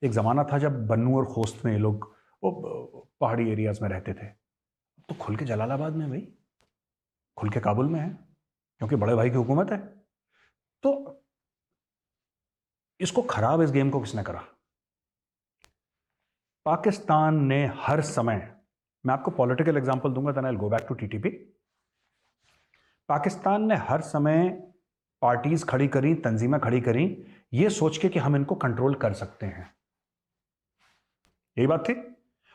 एक जमाना था जब बन्नू और खोस्त में ये लोग वो पहाड़ी एरियाज में रहते थे, तो खुल के जलालाबाद में भाई, खुल के काबुल में है, क्योंकि बड़े भाई की हुकूमत है। तो इसको खराब, इस गेम को किसने करा? पाकिस्तान ने हर समय, मैं आपको पॉलिटिकल एग्जांपल दूंगा, then I will go back to TTP. Pakistan ने हर समय पार्टीज खड़ी करी, तंजीमें खड़ी करी, ये सोच के कि हम इनको कंट्रोल कर सकते हैं, यही बात थी।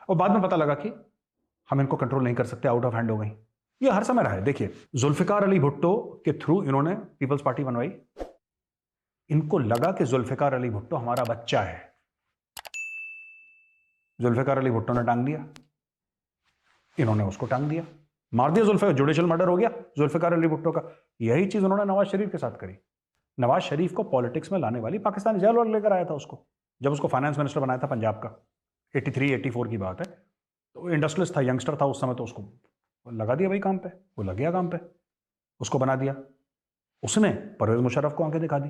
और बाद में पता लगा कि हम इनको कंट्रोल नहीं कर सकते, आउट ऑफ हैंड हो गई। ये हर समय रहा है। देखिए, जुल्फिकार अली भुट्टो के थ्रू इन्होंने पीपल्स पार्टी बनवाई। इनको लगा कि जुल्फिकार अली भुट्टो हमारा बच्चा है, जुल्फिकार अली भुट्टो ने टांग दिया, इन्होंने उसको टांग दिया, मार दिया जुल्फिकार, जुडिशियल मर्डर हो गया जुल्फिकार अली भुट्टो का। यही चीज उन्होंने नवाज शरीफ के साथ करी। नवाज शरीफ को पॉलिटिक्स में लाने वाली पाकिस्तान जेल वाला लेकर आया था उसको, जब उसको फाइनेंस मिनिस्टर बनाया था पंजाब का, 83-84 की बात है। तो इंडस्ट्रियलिस्ट था, यंगस्टर था उस समय, तो उसको लगा दिया भाई काम पे, वो लग गया काम पे, उसको बना दिया। उसने परवेज मुशर्रफ को आंखें दिखा दी।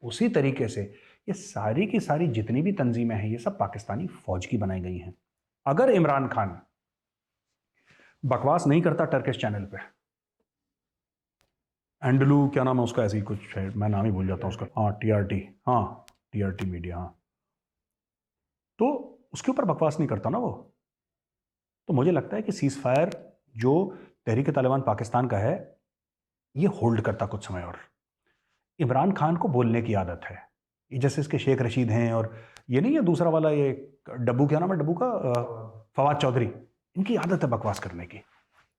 उसी तरीके से ये सारी की सारी जितनी भी तंजीमें हैं, ये सब पाकिस्तानी फौज की बनाई गई हैं। अगर इमरान खान बकवास नहीं करता टर्किश चैनल पे, एंडलू क्या नाम है उसका, ऐसे ही कुछ है, मैं नाम ही भूल जाता हूँ उसका, हाँ टीआरटी मीडिया, हाँ, तो उसके ऊपर बकवास नहीं करता ना वो, तो मुझे लगता है कि सीज फायर जो तहरीक तालिबान पाकिस्तान का है, ये होल्ड करता कुछ समय। और इमरान खान को बोलने की आदत है, जैसे इसके शेख रशीद हैं, और ये नहीं है दूसरा वाला, ये डब्बू, क्या नाम है डब्बू का, फवाद चौधरी, इनकी आदत है बकवास करने की।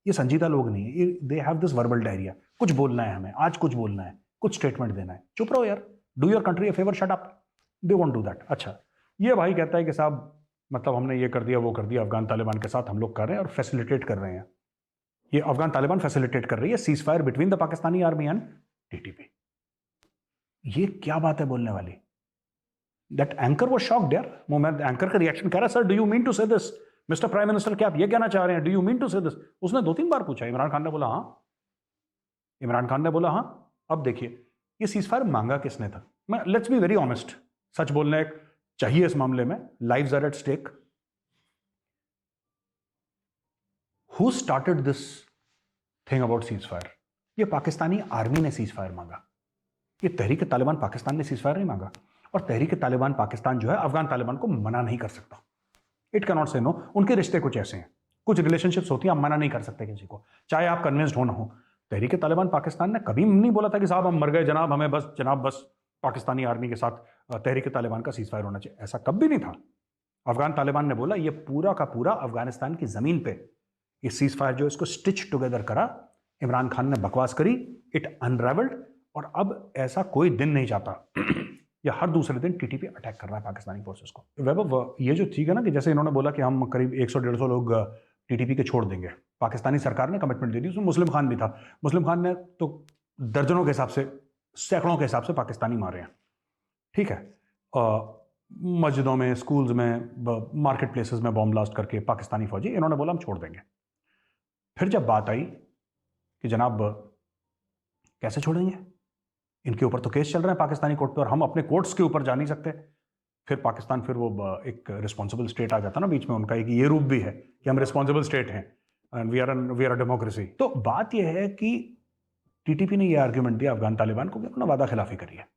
ये संजीदा लोग नहीं है, they have this verbal diarrhoea, कुछ बोलना है हमें, आज कुछ बोलना है, कुछ स्टेटमेंट देना है, चुप रहो यार, do your country a favour, shut up, they won't do that. अच्छा, ये भाई कहता है कि साहब मतलब हमने ये कर दिया, वो कर दिया, अफगान तालिबान के साथ हम लोग कर रहे हैं और फैसिलिटेट कर रहे हैं। ये अफगान तालिबान फैसिलिटेट कर रही है cease fire between the Pakistani army and TTP. ये क्या बात है बोलने वाली? दैट एंकर वाज शॉक्ड यार। मैं एंकर का रिएक्शन कह रहा, sir do you mean to say this, mister prime minister, क्या आप ये कहना चाह रहे हैं, do you mean to say this? उसने 2-3 बार पूछा, इमरान खान ने बोला हाँ, इमरान खान ने बोला हाँ। अब देखिए, ये सीज फायर मांगा किसने था? मैं लेट्स बी वेरी ऑनेस्ट, सच बोलने चाहिए इस मामले में, lives are at stake. Who started this thing about cease fire? ये पाकिस्तानी आर्मी ने सीज फायर मांगा, ये तहरीक तालिबान पाकिस्तान ने सीज फायर नहीं मांगा। और तहरीक तालिबान पाकिस्तान जो है, अफगान तालिबान को मना नहीं कर सकता, इट कैन नॉट से नो। उनके रिश्ते कुछ ऐसे हैं, कुछ रिलेशनशिप्स होती हैं, आप मना नहीं कर सकते किसी को, चाहे आप कन्विंस्ड हो ना हो। तहरीक तालिबान पाकिस्तान ने कभी नहीं बोला था कि साहब हम मर गए जनाब, हमें बस जनाब बस पाकिस्तानी आर्मी के साथ तहरीक तालिबान का सीज फायर होना चाहिए, ऐसा कभी नहीं था। अफगान तालिबान ने बोला ये पूरा का पूरा अफगानिस्तान की जमीन पे ये सीज फायर जो इसको स्टिच टुगेदर करा, इमरान खान ने बकवास करी, इट अनरेवल्ड, और अब ऐसा कोई दिन नहीं जाता या हर दूसरे दिन टीटीपी अटैक कर रहा है पाकिस्तानी फोर्सेस को। वैभव, ये जो ठीक है ना कि जैसे इन्होंने बोला कि हम करीब 100-150 लोग टीटीपी के छोड़ देंगे, पाकिस्तानी सरकार ने कमिटमेंट दे दी, उसमें मुस्लिम खान भी था। मुस्लिम खान ने तो दर्जनों के हिसाब से, सैकड़ों के हिसाब से पाकिस्तानी मारे हैं, ठीक है, मस्जिदों में, स्कूल्स में, मार्केट प्लेसेस में बॉम्ब ब्लास्ट करके पाकिस्तानी फौजी, इन्होंने बोला हम छोड़ देंगे। फिर जब बात आई कि जनाब कैसे छोड़ेंगे, इनके ऊपर तो केस चल रहे हैं पाकिस्तानी कोर्ट पे और हम अपने कोर्ट्स के ऊपर जा नहीं सकते, फिर पाकिस्तान, फिर वो एक रिस्पॉन्सिबल स्टेट आ जाता ना बीच में, उनका एक ये रूप भी है कि हम रिस्पॉन्सिबल स्टेट हैं and we are a democracy. तो बात यह है कि टीटीपी ने यह आर्ग्यूमेंट दिया अफगान तालिबान को कि उन्होंने वादा खिलाफी करी है,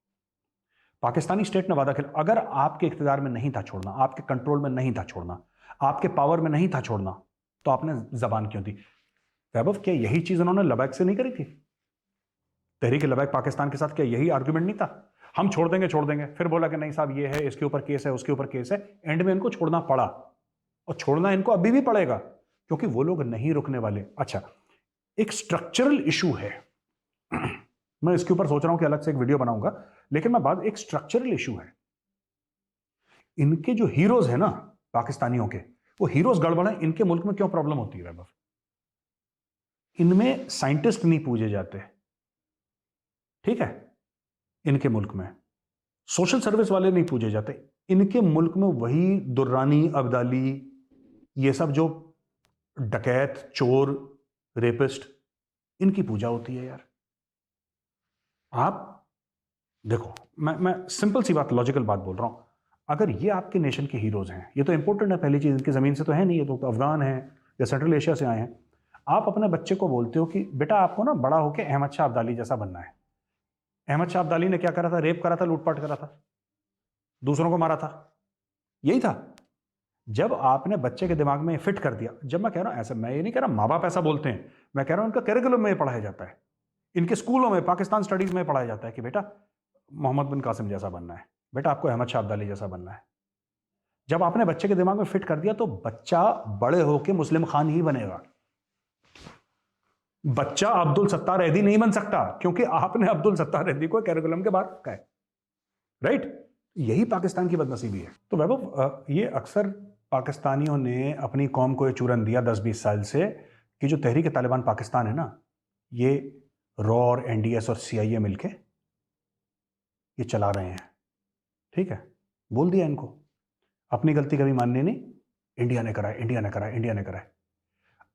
पाकिस्तानी स्टेट ने वादा खिलाफ, अगर आपके इख्तियार में नहीं था छोड़ना, आपके कंट्रोल में नहीं था छोड़ना, आपके पावर में नहीं था छोड़ना, तो आपने जबान क्यों दी? वैभव, क्या यही चीज उन्होंने लबैक से नहीं करी थी? तहरीक लबैक पाकिस्तान के साथ क्या यही आर्ग्यूमेंट नहीं था, हम छोड़ देंगे, फिर बोला कि नहीं साहब ये है, इसके ऊपर केस है, उसके ऊपर केस है, एंड में इनको छोड़ना पड़ा, और छोड़ना इनको अभी भी पड़ेगा क्योंकि वो लोग नहीं रुकने वाले। अच्छा, एक स्ट्रक्चरल इशू है, मैं इसके ऊपर सोच रहा हूं कि अलग से एक वीडियो बनाऊंगा, लेकिन मैं बात, एक स्ट्रक्चरल इशू है, इनके जो हीरोज है ना पाकिस्तानियों के, वो हीरोज गड़बड़ है, इनके मुल्क में क्यों प्रॉब्लम होती है वैभव? इनमें साइंटिस्ट नहीं पूजे जाते, ठीक है, इनके मुल्क में सोशल सर्विस वाले नहीं पूजे जाते, इनके मुल्क में वही दुर्रानी, अब्दाली, ये सब जो डकैत, चोर, रेपिस्ट, इनकी पूजा होती है यार। आप देखो, मैं सिंपल सी बात, लॉजिकल बात बोल रहा हूं। अगर ये आपके नेशन के हीरोज हैं, ये तो इंपोर्टेंट है, पहली चीज, इनकी जमीन से तो है नहीं, ये तो अफगान है या सेंट्रल एशिया से आए हैं। आप अपने बच्चे को बोलते हो कि बेटा आपको ना बड़ा होकर अहमद शाह अब्दाली जैसा बनना है। अहमद शाह अब्दाली ने क्या करा था? रेप करा था, लूटपाट करा था, दूसरों को मारा था, यही था। जब आपने बच्चे के दिमाग में फिट कर दिया, जब मैं कह रहा हूं ऐसा, मैं ये नहीं कह रहा माँ बाप ऐसा बोलते हैं, मैं कह रहा हूं इनका करिकुलम में पढ़ाया जाता है, इनके स्कूलों में, पाकिस्तान स्टडीज में पढ़ाया जाता है कि बेटा मोहम्मद बिन कासिम जैसा बनना है, बेटा आपको अहमद शाह अब्दाली जैसा बनना है। जब आपने बच्चे के दिमाग में फिट कर दिया तो बच्चा बड़े होके मुस्लिम खान ही बनेगा। बच्चा अब्दुल सत्तार ऐदी नहीं बन सकता, क्योंकि आपने अब्दुल सत्तार ऐदी को कैरिकुलम के बाहर रखा है, राइट? यही पाकिस्तान की बदनसीबी है। तो वैभव, ये अक्सर पाकिस्तानियों ने अपनी कौम को ये चूरन दिया 10-20 साल से कि जो तहरीक तालिबान पाकिस्तान है ना, ये रॉ और एनडीएस और सीआईए मिलके ये चला रहे हैं, ठीक है? बोल दिया इनको, अपनी गलती कभी माननी नहीं, इंडिया ने करा है, इंडिया ने करा है, इंडिया ने करा है।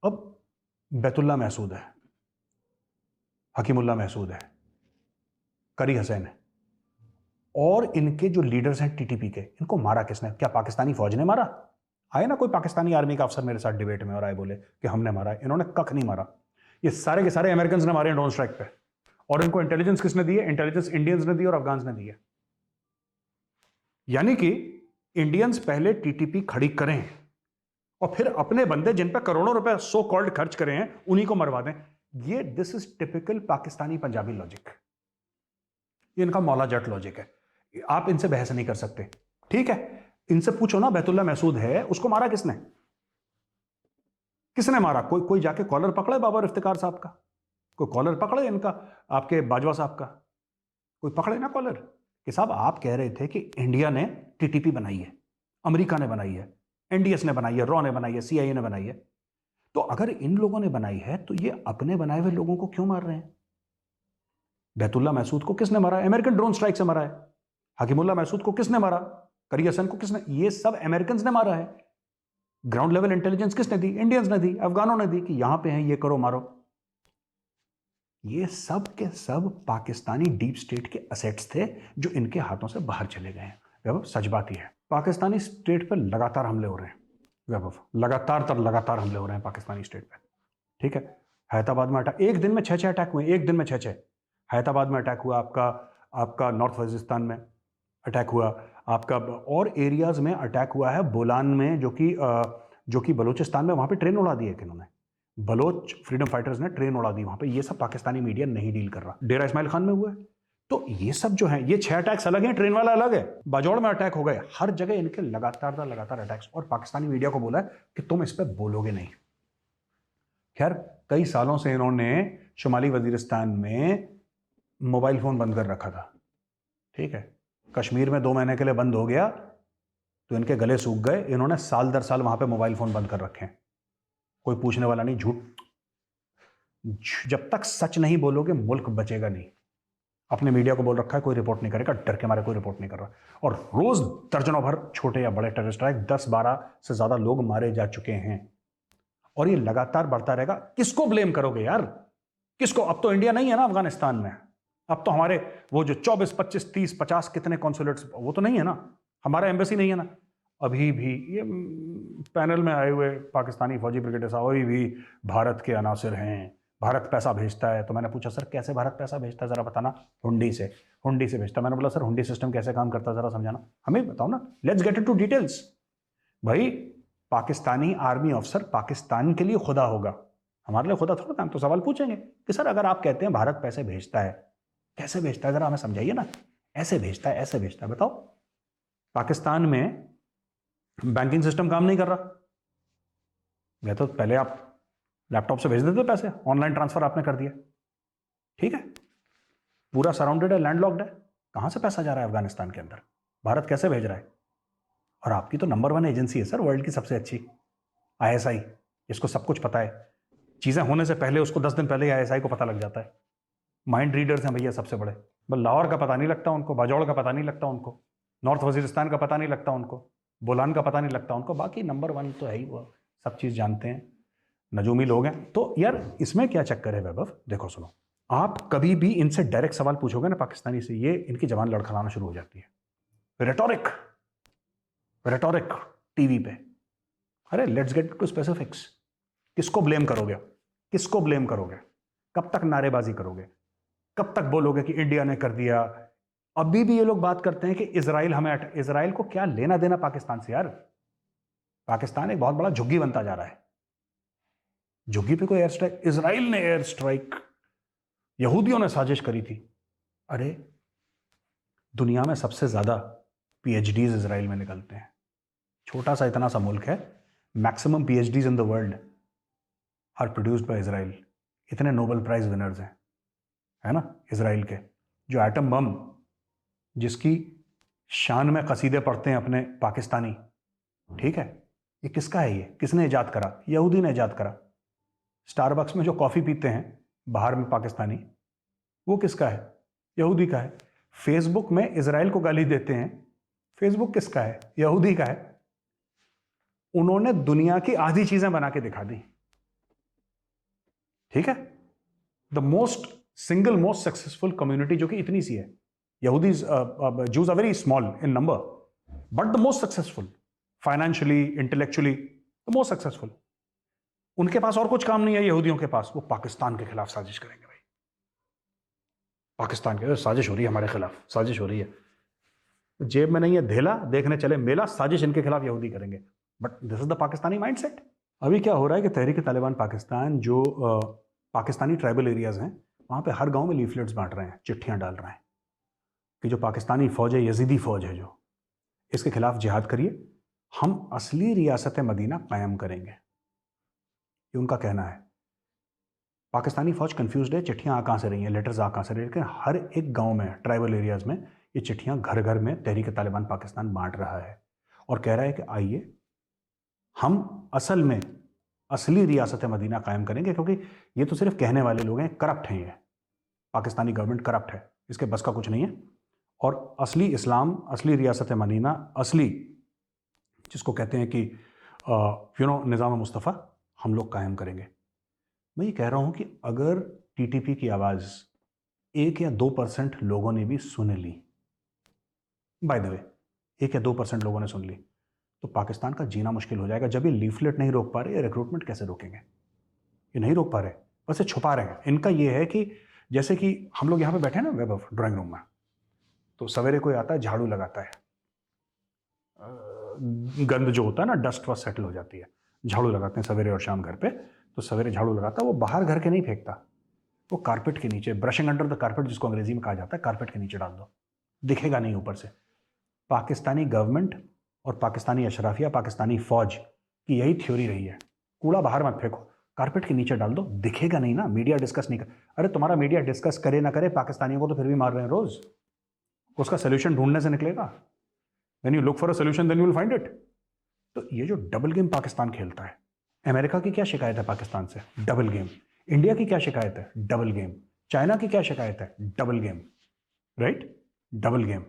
अब बैतुल्ला महसूद है, हकीमुल्ला महसूद है, करी हसैन है, और इनके जो लीडर्स हैं टीटीपी के, इनको मारा किसने? क्या पाकिस्तानी फौज ने मारा? आए ना कोई पाकिस्तानी आर्मी का अफसर मेरे साथ डिबेट में और आए बोले कि हमने मारा है। इन्होंने कख नहीं मारा, ये सारे के सारे अमेरिकन ने मारे ड्रोन स्ट्राइक पे। और इनको इंटेलिजेंस किसने दी है? इंटेलिजेंस इंडियंस ने दी और अफगान्स ने दी है। यानी कि इंडियंस पहले टीटीपी खड़ी करें और फिर अपने बंदे जिन पर करोड़ों रुपए सो कॉल्ड खर्च करे हैं उन्हीं को मरवा दें। ये this is typical Pakistani Punjabi logic, ये इनका मौला जट लॉजिक है। आप इनसे बहस नहीं कर सकते, ठीक है? इनसे पूछो ना, बैतुल्ला महसूद है, उसको मारा किसने? किसने मारा? कोई जाके कॉलर पकड़े बाबर इफ्तिकार साहब का, कोई कॉलर पकड़े इनका, आपके बाजवा साहब का, कोई पकड़े ना कॉलर कि साहब आप कह रहे थे कि इंडिया ने टीटीपी बनाई है, अमेरिका ने बनाई है, एनडीएस ने बनाई है, रॉ ने बनाई है, सीआईए ने बनाई है। तो अगर इन लोगों ने बनाई है तो ये अपने बनाए हुए लोगों को क्यों मार रहे हैं? बैतुल्ला महसूद को किसने मारा? अमेरिकन ड्रोन स्ट्राइक से मारा है। हकीमुल्ला महसूद को किसने मारा? करी हसन को किसने? ये सब अमेरिकन ने मारा है। ग्राउंड लेवल इंटेलिजेंस किसने दी? इंडियंस ने दी, अफगानों ने दी कि यहां पे हैं, ये करो, मारो। ये सब के सब पाकिस्तानी डीप स्टेट के असेट्स थे जो इनके हाथों से बाहर चले गए हैं। वैभव, सच बात ही है, पाकिस्तानी स्टेट पर लगातार हमले हो रहे हैं। वैभव, लगातार हमले हो रहे हैं पाकिस्तानी स्टेट पे, ठीक है? हैदराबाद में अटैक, एक दिन में 6 अटैक हुए, एक दिन में 6। हैदराबाद में अटैक हुआ, आपका नॉर्थ वजिस्तान में अटैक हुआ, आपका और एरियाज में अटैक हुआ है। बोलान में जो कि बलूचिस्तान में, वहां पे ट्रेन उड़ा दी है किन्होंने, बलोच फ्रीडम फाइटर्स ने ट्रेन उड़ा दी वहां पे। ये सब पाकिस्तानी मीडिया नहीं डील कर रहा। डेरा इस्माइल खान में हुआ है। तो ये सब जो है, ये 6 अटैक्स अलग हैं, ट्रेन वाला अलग है। बाजौड़ में अटैक हो गए, हर जगह इनके लगातार अटैक्स, और पाकिस्तानी मीडिया को बोला है कि तुम इस पर बोलोगे नहीं। खैर, कई सालों से इन्होंने शुमाली वजीरिस्तान में मोबाइल फोन बंद कर रखा था, ठीक है? कश्मीर में 2 महीने के लिए बंद हो गया तो इनके गले सूख गए। इन्होंने साल दर साल वहां पे मोबाइल फोन बंद कर रखे हैं, कोई पूछने वाला नहीं। झूठ, जब तक सच नहीं बोलोगे मुल्क बचेगा नहीं। अपने मीडिया को बोल रखा है कोई रिपोर्ट नहीं करेगा, डर के मारे कोई रिपोर्ट नहीं कर रहा। और रोज दर्जनों भर छोटे या बड़े टेररिस्ट स्ट्राइक, 10-12 से ज्यादा लोग मारे जा चुके हैं, और ये लगातार बढ़ता रहेगा। किसको ब्लेम करोगे यार? किसको? अब तो इंडिया नहीं है ना अफगानिस्तान में, अब तो हमारे वो जो 24, 25, 30, 50 कितने कॉन्सुलेट्स, वो तो नहीं है ना, हमारा एम्बेसी नहीं है ना। अभी भी ये पैनल में आए हुए पाकिस्तानी फौजी ब्रिगेडियर साहब अभी भी भारत के अनासिर हैं, भारत पैसा भेजता है। तो मैंने पूछा, सर कैसे भारत पैसा भेजता है, जरा बताना। हुंडी से भेजता। मैंने बोला, सर हुंडी सिस्टम कैसे काम करता है, जरा समझाना, हमें बताओ ना, लेट्स गेट इनटू डिटेल्स। भाई, पाकिस्तानी आर्मी ऑफिसर पाकिस्तान के लिए खुदा होगा, हमारे लिए खुदा थोड़ा। हम तो सवाल पूछेंगे कि सर अगर आप कहते हैं भारत पैसे भेजता है, कैसे भेजता है, जरा हमें समझाइए ना। ऐसे भेजता है, ऐसे भेजता है, बताओ। पाकिस्तान में बैंकिंग सिस्टम काम नहीं कर रहा, या तो पहले आप लैपटॉप से भेज देते पैसे, ऑनलाइन ट्रांसफर आपने कर दिया, ठीक है? पूरा सराउंडेड है, लैंडलॉक्ड है, कहां से पैसा जा रहा है अफगानिस्तान के अंदर? भारत कैसे भेज रहा है? और आपकी तो नंबर 1 एजेंसी है सर, वर्ल्ड की सबसे अच्छी, ISI, जिसको सब कुछ पता है। चीजें होने से पहले उसको 10 दिन पहले ISI को पता लग जाता है। माइंड रीडर्स हैं भैया सबसे बड़े। बस लाहौर का पता नहीं लगता उनको, बाजौड़ का पता नहीं लगता उनको, नॉर्थ वजीरिस्तान का पता नहीं लगता उनको, बोलान का पता नहीं लगता उनको, बाकी नंबर 1 तो है ही, वो सब चीज़ जानते हैं, नजूमी लोग हैं। तो यार इसमें क्या चक्कर है वैभव, देखो सुनो, आप कभी भी इनसे डायरेक्ट सवाल पूछोगे ना पाकिस्तानी से, ये इनकी जबान लड़खड़ाना शुरू हो जाती है। रेटोरिक रेटोरिक टीवी पे। अरे लेट्स गेट टू स्पेसिफिक्स। किसको ब्लेम करोगे, किसको ब्लेम करोगे, कब तक नारेबाजी करोगे, कब तक बोलोगे कि इंडिया ने कर दिया। अभी भी ये लोग बात करते हैं कि इजराइल को क्या लेना देना पाकिस्तान से यार। पाकिस्तान एक बहुत बड़ा झुग्गी बनता जा रहा है, झुग्गी पे कोई एयर स्ट्राइक, इजराइल ने एयर स्ट्राइक, यहूदियों ने साजिश करी थी। अरे दुनिया में सबसे ज्यादा पीएचडीज इजराइल में निकलते हैं, छोटा सा इतना सा मुल्क है, maximum PhDs in the world are produced by Israel. इतने नोबेल प्राइज विनर्स हैं, है ना, इजराइल के। जो एटम बम जिसकी शान में कसीदे पढ़ते हैं अपने पाकिस्तानी, ठीक है, ये किसका है, ये किसने इजाद करा, यहूदी ने इजाद करा। स्टारबक्स में जो कॉफी पीते हैं बाहर में पाकिस्तानी, वो किसका है, यहूदी का है। फेसबुक में इजराइल को गाली देते हैं, फेसबुक किसका है, यहूदी का है। उन्होंने दुनिया की आधी चीजें बना के दिखा दी, ठीक है। The single most successful community जो कि इतनी सी है, यहूदी Jews are very small in number, but the most successful financially, intellectually, the most successful. उनके पास और कुछ काम नहीं है यहूदियों के पास, वो पाकिस्तान के खिलाफ साजिश करेंगे भाई। पाकिस्तान के साजिश हो रही है, हमारे खिलाफ साजिश हो रही है, जेब में नहीं है धेला, देखने चले मेला, साजिश इनके खिलाफ यहूदी करेंगे। But this is the Pakistani mindset. अभी क्या हो रहा है कि तहरीक तालिबान पाकिस्तान जो पाकिस्तानी ट्राइबल एरियाज हैं, वहां पे हर गांव में लीफलेट्स बांट रहे हैं, चिट्ठियां डाल रहे हैं कि जो पाकिस्तानी फौज है, यजीदी फौज है जो, इसके खिलाफ जिहाद करिए, हम असली रियासत मदीना कायम करेंगे, ये उनका कहना है। पाकिस्तानी फौज कंफ्यूज्ड है, चिट्ठियां आ कहां से रही हैं, लेटर्स आ कहां से रही हैं, लेकिन हर एक गांव में, ट्राइबल एरियाज में, ये चिट्ठियां घर घर में तहरीक तालिबान पाकिस्तान बांट रहा है और कह रहा है कि आइए हम असल में असली रियासत मदीना कायम करेंगे। क्योंकि ये तो सिर्फ कहने वाले लोग हैं, करप्ट हैं, ये पाकिस्तानी गवर्नमेंट करप्ट है, इसके बस का कुछ नहीं है। और असली इस्लाम, असली रियासत मदीना, असली जिसको कहते हैं कि निज़ाम मुस्तफ़ा, हम लोग कायम करेंगे। मैं ये कह रहा हूं कि अगर टीटीपी की आवाज़ 1 या 2% लोगों ने भी सुन ली, बाय द वे 1 या 2% लोगों ने सुन ली, तो पाकिस्तान का जीना मुश्किल हो जाएगा। जब ये लीफलेट नहीं रोक पा रहे, रिक्रूटमेंट कैसे रोकेंगे, ये नहीं रोक पा रहे, बस ये छुपा रहे हैं। इनका ये है कि जैसे कि हम लोग यहाँ पे बैठे हैं ना वैभव ड्राइंग रूम में, तो सवेरे कोई आता है, झाड़ू लगाता है, गंद जो होता है ना, डस्ट वस्ट सेटल हो जाती है, झाड़ू लगाते हैं सवेरे और शाम घर पे। तो सवेरे झाड़ू लगाता है, वो बाहर घर के नहीं फेंकता, वो कारपेट के नीचे, ब्रशिंग अंडर द कारपेट जिसको अंग्रेजी में कहा जाता है, कारपेट के नीचे डाल दो, दिखेगा नहीं ऊपर से। पाकिस्तानी गवर्नमेंट और पाकिस्तानी अशराफिया, पाकिस्तानी फौज की यही थ्योरी रही है, कूड़ा बाहर मत फेंको, कारपेट के नीचे डाल दो, दिखेगा नहीं ना, मीडिया डिस्कस नहीं कर। अरे तुम्हारा मीडिया डिस्कस करे ना करे, पाकिस्तानियों को तो फिर भी मार रहे हैं रोज, उसका सोल्यूशन ढूंढने से निकलेगा। When you look for a solution then you will find it. तो ये जो डबल गेम पाकिस्तान खेलता है, अमेरिका की क्या शिकायत है पाकिस्तान से, डबल गेम। इंडिया की क्या शिकायत है, डबल गेम। चाइना की क्या शिकायत है, double game, right, double game.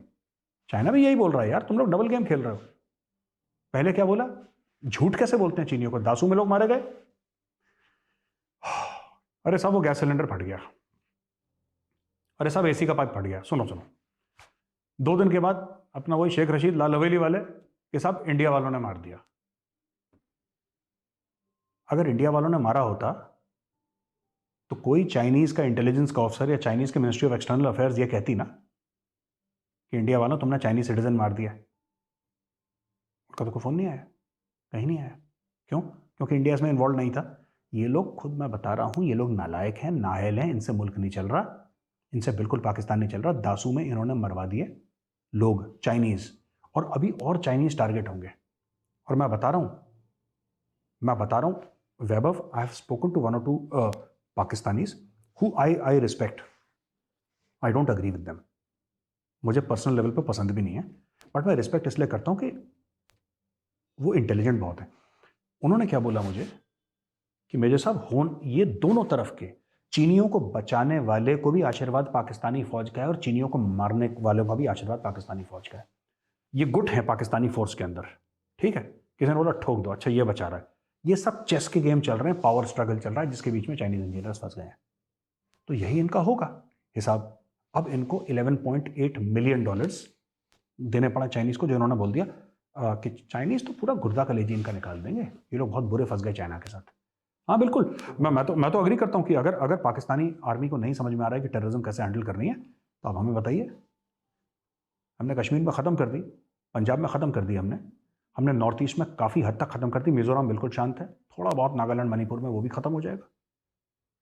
China भी यही बोल रहा है, यार तुम लोग डबल गेम खेल रहे हो। पहले क्या बोला, झूठ कैसे बोलते हैं चीनियों को, दासू में लोग मारे गए। अरे साहब वो गैस सिलेंडर फट गया, अरे साहब एसी का पाइप फट गया। सुनो 2 दिन के बाद अपना वही शेख रशीद लाल हवेली वाले के साहब इंडिया वालों ने मार दिया। अगर इंडिया वालों ने मारा होता तो कोई चाइनीज का इंटेलिजेंस का ऑफिसर या चाइनीज के मिनिस्ट्री ऑफ एक्सटर्नल अफेयर्स ये कहती ना कि इंडिया वालों तुमने चाइनीज सिटीजन मार दिया। उनका तो कोई फोन नहीं आया, कहीं नहीं आया। क्यों? क्योंकि इंडिया इसमें इन्वॉल्व नहीं था। ये लोग, खुद मैं बता रहा हूं, ये लोग नालायक हैं, नाअहल हैं, इनसे मुल्क नहीं चल रहा, इनसे बिल्कुल पाकिस्तान नहीं चल रहा। दासू में इन्होंने मरवा दिए लोग, चाइनीज, और अभी और चाइनीज टारगेट होंगे। और मैं बता रहा हूं Vaibhav, I have spoken to 1 or 2 Pakistanis who I respect, I don't agree with them, मुझे पर्सनल लेवल पे पसंद भी नहीं है, बट मैं रिस्पेक्ट इसलिए करता हूं कि वो इंटेलिजेंट बहुत है। उन्होंने क्या बोला मुझे कि मेजर साहब, ये दोनों तरफ के चीनियों को बचाने वाले को भी आशीर्वाद पाकिस्तानी फौज का है और चीनियों को मारने वालों का भी आशीर्वाद पाकिस्तानी फौज का है। ये गुट है पाकिस्तानी फोर्स के अंदर, ठीक है। किसी ने बोला ठोक दो, अच्छा ये बचा रहा है। ये सब चेस के गेम चल रहे हैं, पावर स्ट्रगल चल रहा है, जिसके बीच में चाइनीज इंजीनियर्स फंस गए हैं। तो यही इनका होगा हिसाब। अब इनको $11.8 मिलियन देने पड़ा चाइनीज को, जो इन्होंने बोल दिया कि चाइनीज तो पूरा गुर्दा कलेजी इनका निकाल देंगे, ये लोग बहुत बुरे फंस गए चाइना के साथ। हाँ बिल्कुल, मैं तो अग्री करता हूँ कि अगर पाकिस्तानी आर्मी को नहीं समझ में आ रहा है कि टेररिज्म कैसे हैंडल करनी है, तो आप हमें बताइए। हमने कश्मीर में ख़त्म कर दी, पंजाब में ख़त्म कर दी, हमने नॉर्थ ईस्ट में काफ़ी हद तक ख़त्म कर दी। मिजोरम बिल्कुल शांत है, थोड़ा बहुत नागालैंड मणिपुर में वो भी ख़त्म हो जाएगा,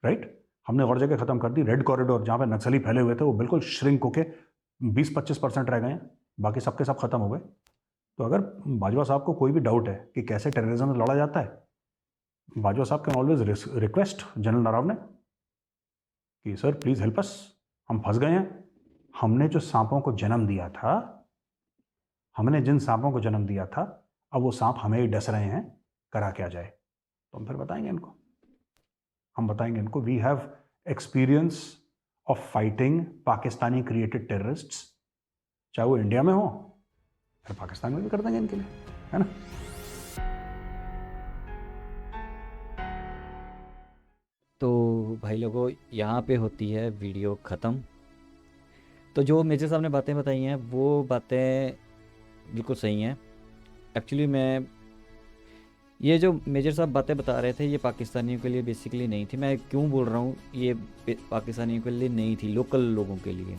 राइट। हमने और जगह ख़त्म कर दी। रेड कॉरिडोर जहाँ पे नक्सली फैले हुए थे वो बिल्कुल श्रिंक होके 20-25% रह गए हैं, बाकी सबके सब ख़त्म हो गए। तो अगर बाजवा साहब को कोई भी डाउट है कि कैसे टेररिज्म लड़ा जाता है, बाजवा साहब can always request general Naravane कि सर प्लीज़ हेल्प अस, हम फंस गए हैं। हमने जो सांपों को जन्म दिया था, हमने जिन सांपों को जन्म दिया था, अब वो सांप हमें ही डस रहे हैं, करा क्या जाए। तो हम फिर बताएंगे इनको, we have experience of fighting Pakistani created terrorists, चाहे वो इंडिया में हो, फिर पाकिस्तान में भी कर देंगे इनके लिए, है ना। तो भाई लोगों, यहाँ पे होती है वीडियो ख़त्म। तो जो मेजर साहब ने बातें बताई हैं वो बातें बिल्कुल सही हैं। एक्चुअली मैं ये जो मेजर साहब बातें बता रहे थे, ये पाकिस्तानियों के लिए बेसिकली नहीं थी। मैं क्यों बोल रहा हूँ ये पाकिस्तानियों के लिए नहीं थी, लोकल लोगों के लिए,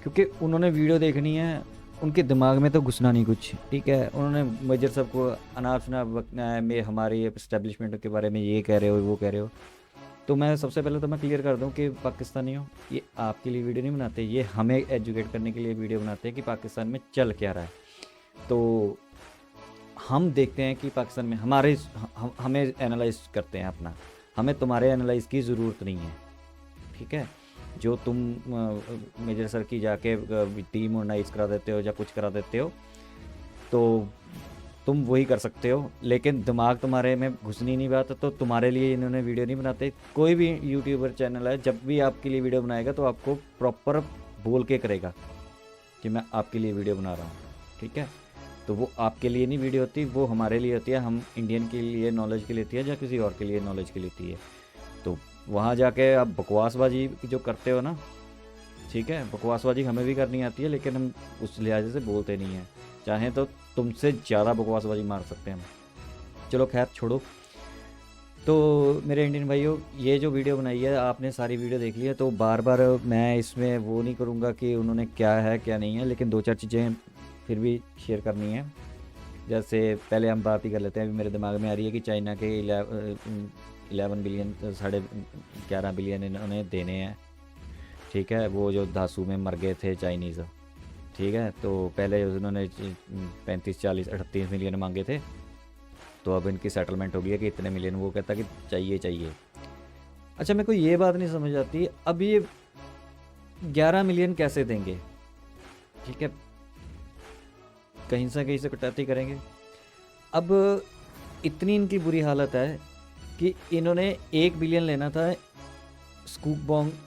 क्योंकि उन्होंने वीडियो देखनी है, उनके दिमाग में तो घुसना नहीं कुछ, ठीक है। उन्होंने मेजर साहब को अनाप शनाप बकना है, मैं हमारे इस्टेब्लिशमेंट के बारे में ये कह रहे हो, वो कह रहे हो। तो मैं सबसे पहले तो मैं क्लियर कर दूं कि पाकिस्तानियों, ये आपके लिए वीडियो नहीं बनाते, ये हमें एजुकेट करने के लिए वीडियो बनाते हैं कि पाकिस्तान में चल क्या रहा है। तो हम देखते हैं कि पाकिस्तान में हमें एनालाइज करते हैं अपना, हमें तुम्हारे एनालाइज की ज़रूरत नहीं है, ठीक है। जो तुम मेजर सर की जाके टीम ऑर्गेनाइज करा देते हो या कुछ करा देते हो, तो तुम वही कर सकते हो, लेकिन दिमाग तुम्हारे में घुसनी नहीं बात, तो तुम्हारे लिए इन्होंने वीडियो नहीं बनाते। कोई भी यूट्यूबर चैनल है, जब भी आपके लिए वीडियो बनाएगा तो आपको प्रॉपर बोल के करेगा कि मैं आपके लिए वीडियो बना रहा हूँ, ठीक है। तो वो आपके लिए नहीं वीडियो होती, वो हमारे लिए होती है, हम इंडियन के लिए नॉलेज के लिए होती है या किसी और के लिए नॉलेज के लिए होती है। तो वहाँ जाके आप बकवासबाजी जो करते हो ना, ठीक है, बकवासबाजी हमें भी करनी आती है, लेकिन हम उस लिहाजे से बोलते नहीं हैं। चाहें तो तुमसे ज़्यादा बकवासबाजी मार सकते हैं हम। चलो खैर छोड़ो। तो मेरे इंडियन भाइयों, ये जो वीडियो बनाई है आपने सारी वीडियो देख ली है, तो बार बार मैं इसमें वो नहीं करूँगा कि उन्होंने क्या है क्या नहीं है, लेकिन 2-4 चीज़ें फिर भी शेयर करनी है। जैसे पहले हम बात ही कर लेते हैं, अभी मेरे दिमाग में आ रही है कि चाइना के 11 बिलियन 11.5 बिलियन इन्होंने देने हैं, ठीक है। वो जो धासू में मर गए थे चाइनीज़, ठीक है। तो पहले उन्होंने 35, 40, 38 मिलियन मांगे थे, तो अब इनकी सेटलमेंट हो गई है कि इतने मिलियन। वो कहता कि चाहिए। अच्छा, मेरे को ये बात नहीं समझ आती, अब ये 11 मिलियन कैसे देंगे, ठीक है, कहीं से कटौती करेंगे। अब इतनी इनकी बुरी हालत है कि इन्होंने 1 बिलियन लेना था, स्कूप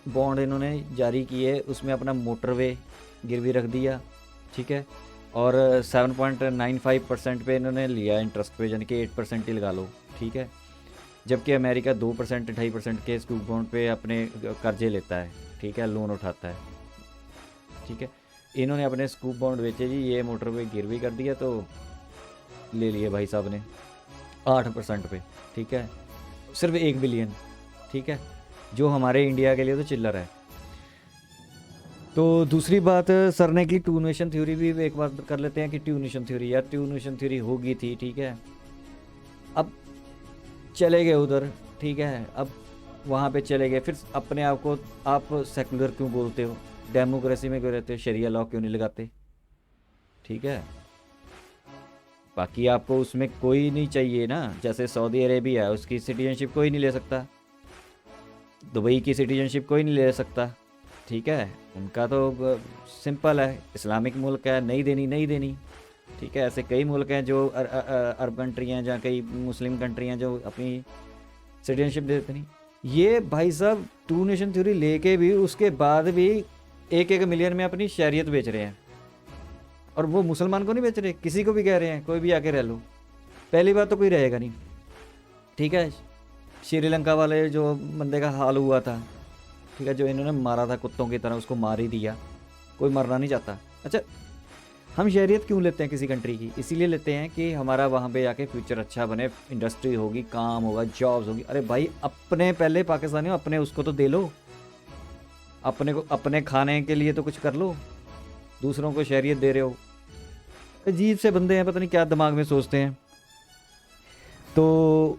बॉन्ड इन्होंने जारी किए, उसमें अपना मोटरवे गिरवी रख दिया, ठीक है। और 7.95% पे इन्होंने लिया इंटरेस्ट पे, यानी कि 8% ही लगा लो, ठीक है। जबकि अमेरिका 2%, 2.5% के स्कूप बॉन्ड पे अपने कर्जे लेता है, ठीक है, लोन उठाता है, ठीक है। इन्होंने अपने स्कूप बॉन्ड बेचे जी, ये मोटरवे गिरवी कर दिया, तो ले लिए भाई साहब ने 8% पे, ठीक है, सिर्फ 1 बिलियन, ठीक है, जो हमारे इंडिया के लिए तो चिल्लर है। तो दूसरी बात सर ने की टू नेशन थ्योरी, भी एक बात कर लेते हैं कि टू नेशन थ्योरी, यार टू नेशन थ्योरी होगी थी, ठीक है। अब चले गए उधर, ठीक है, अब वहाँ पे चले गए, फिर अपने आप को आप सेकुलर क्यों बोलते हो, डेमोक्रेसी में क्यों रहते हो, शरिया लॉ क्यों नहीं लगाते, ठीक है। बाकी आपको उसमें कोई नहीं चाहिए ना, जैसे सऊदी अरेबिया है, उसकी सिटीजनशिप कोई नहीं ले सकता, दुबई की सिटीजनशिप कोई नहीं ले सकता, ठीक है। उनका तो सिंपल है, इस्लामिक मुल्क है, नहीं देनी, ठीक है। ऐसे कई मुल्क हैं जो अरब कंट्री हैं, जहाँ कई मुस्लिम कंट्री हैं जो अपनी सिटीजनशिप देते नहीं। ये भाई साहब टू नेशन थ्योरी लेके भी उसके बाद भी 1-1 मिलियन में अपनी शहरियत बेच रहे हैं। और वो मुसलमान को नहीं बेच रहे, किसी को भी कह रहे हैं कोई भी आके रह लो। पहली बात तो कोई रहेगा नहीं, ठीक है। श्रीलंका वाले जो बंदे का हाल हुआ था, ठीक है, जो इन्होंने मारा था कुत्तों की तरह, उसको मार ही दिया, कोई मरना नहीं चाहता। अच्छा, हम शहरियत क्यों लेते हैं किसी कंट्री की? इसीलिए लेते हैं कि हमारा वहाँ पे जाके फ्यूचर अच्छा बने, इंडस्ट्री होगी, काम होगा, जॉब्स होगी। अरे भाई अपने पहले पाकिस्तानी हो, अपने उसको तो दे लो, अपने को अपने खाने के लिए तो कुछ कर लो, दूसरों को शहरियत दे रहे हो। अजीब से बंदे हैं, पता नहीं क्या दिमाग में सोचते हैं। तो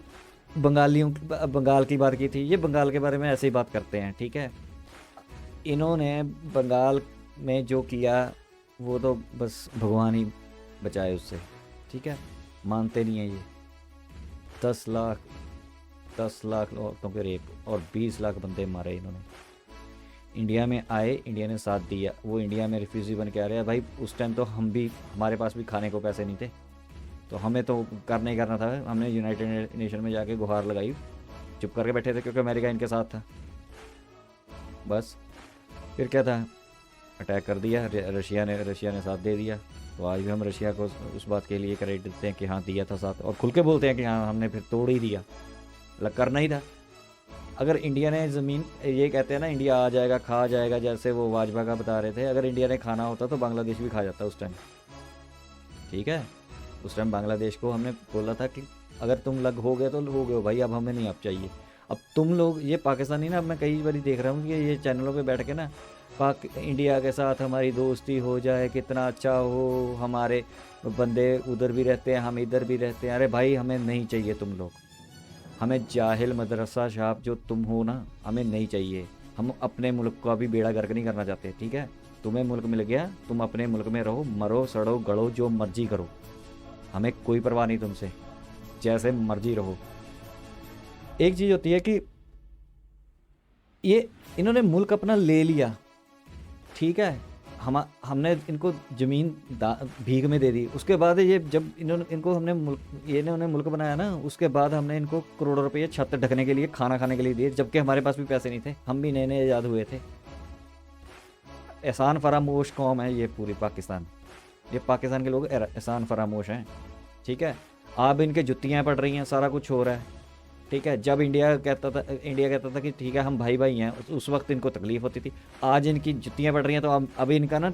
बंगाल की बात की थी, ये बंगाल के बारे में ऐसे ही बात करते हैं, ठीक है। इन्होंने बंगाल में जो किया वो तो बस भगवान ही बचाए उससे, ठीक है। मानते नहीं है ये। 10 लाख औरतों के रेप और 20 लाख बंदे मारे इन्होंने। इंडिया में आए, इंडिया ने साथ दिया, वो इंडिया में रिफ्यूजी बन के आ रहे हैं। भाई उस टाइम तो हमारे पास भी खाने को पैसे नहीं थे, तो हमें तो करना ही करना था। हमने यूनाइटेड नेशन में जाके गुहार लगाई, चुप करके बैठे थे क्योंकि अमेरिका इनके साथ था। बस फिर क्या था, अटैक कर दिया, रशिया ने साथ दे दिया। तो आज भी हम रशिया को उस बात के लिए क्रेडिट देते हैं कि हाँ दिया था साथ, और खुल के बोलते हैं कि हाँ हमने फिर तोड़ ही दिया, मतलब करना ही था। अगर इंडिया ने ज़मीन, ये कहते हैं ना इंडिया आ जाएगा खा जाएगा, जैसे वो वाजपेयी का बता रहे थे, अगर इंडिया ने खाना होता तो बांग्लादेश भी खा जाता उस टाइम, ठीक है। उस टाइम बांग्लादेश को हमने बोला था कि अगर तुम लग हो गए तो हो गए हो भाई, अब हमें नहीं आप चाहिए। अब तुम लोग ये पाकिस्तानी ना, अब मैं कई बार देख रहा हूँ कि ये चैनलों पे बैठ के ना इंडिया के साथ हमारी दोस्ती हो जाए, कितना अच्छा हो, हमारे बंदे उधर भी रहते हैं, हम इधर भी रहते हैं। अरे भाई हमें नहीं चाहिए तुम लोग, हमें जाहिल मदरसा छाप जो तुम हो ना, हमें नहीं चाहिए। हम अपने मुल्क का भी बेड़ा गर्क नहीं करना चाहते, ठीक है। तुम्हें मुल्क मिल गया, तुम अपने मुल्क में रहो, मरो सड़ो गड़ो जो मर्जी करो, हमें कोई परवाह नहीं तुमसे, जैसे मर्जी रहो। एक चीज़ होती है कि ये इन्होंने मुल्क अपना ले लिया, ठीक है, हमने इनको ज़मीन भीख में दे दी। उसके बाद ये जब इनको हमने इन्होंने मुल्क बनाया ना, उसके बाद हमने इनको करोड़ों रुपये छत ढकने के लिए, खाना खाने के लिए दिए, जबकि हमारे पास भी पैसे नहीं थे, हम भी नए नए आज़ाद हुए थे। एहसान फरामोश कौम है ये पूरी पाकिस्तान, ये पाकिस्तान के लोग एहसान फरामोश हैं, ठीक है। आप इनके जुत्तियाँ पड़ रही हैं, सारा कुछ हो रहा है, ठीक है। जब इंडिया कहता था कि ठीक है हम भाई भाई हैं, उस वक्त इनको तकलीफ़ होती थी। आज इनकी जुत्तियाँ पड़ रही हैं, तो अभी इनका ना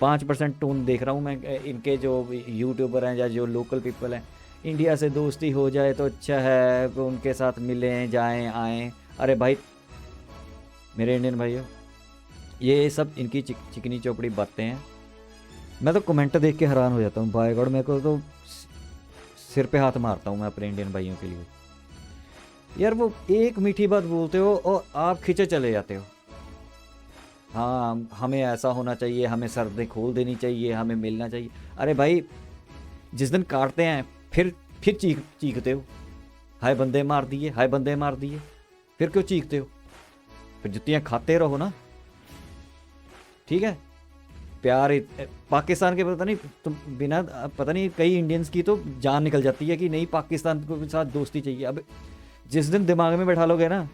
5% टोन देख रहा हूँ मैं, इनके जो यूट्यूबर हैं या जो लोकल पीपल हैं, इंडिया से दोस्ती हो जाए तो अच्छा है, उनके साथ मिलें जाएं आएँ। अरे भाई मेरे इंडियन भाइयों, ये सब इनकी चिकनी चौपड़ी बातें हैं। मैं तो कमेंट देख के हैरान हो जाता हूँ, बाय गॉड, मेरे को तो सिर पे हाथ मारता हूँ मैं अपने इंडियन भाइयों के लिए। यार वो एक मीठी बात बोलते हो और आप खींचे चले जाते हो, हाँ हमें ऐसा होना चाहिए, हमें सर्दें खोल देनी चाहिए, हमें मिलना चाहिए। अरे भाई जिस दिन काटते हैं फिर चीखते हो, हाय बंदे मार दिए, हाय बंदे मार दिए, फिर क्यों चीखते हो? फिर जुत्तियाँ खाते रहो ना, ठीक है। प्यार पाकिस्तान के पता नहीं तुम बिना, पता नहीं कई इंडियंस की तो जान निकल जाती है कि नहीं पाकिस्तान के साथ दोस्ती चाहिए। अब जिस दिन दिमाग में बैठा लोगे ना,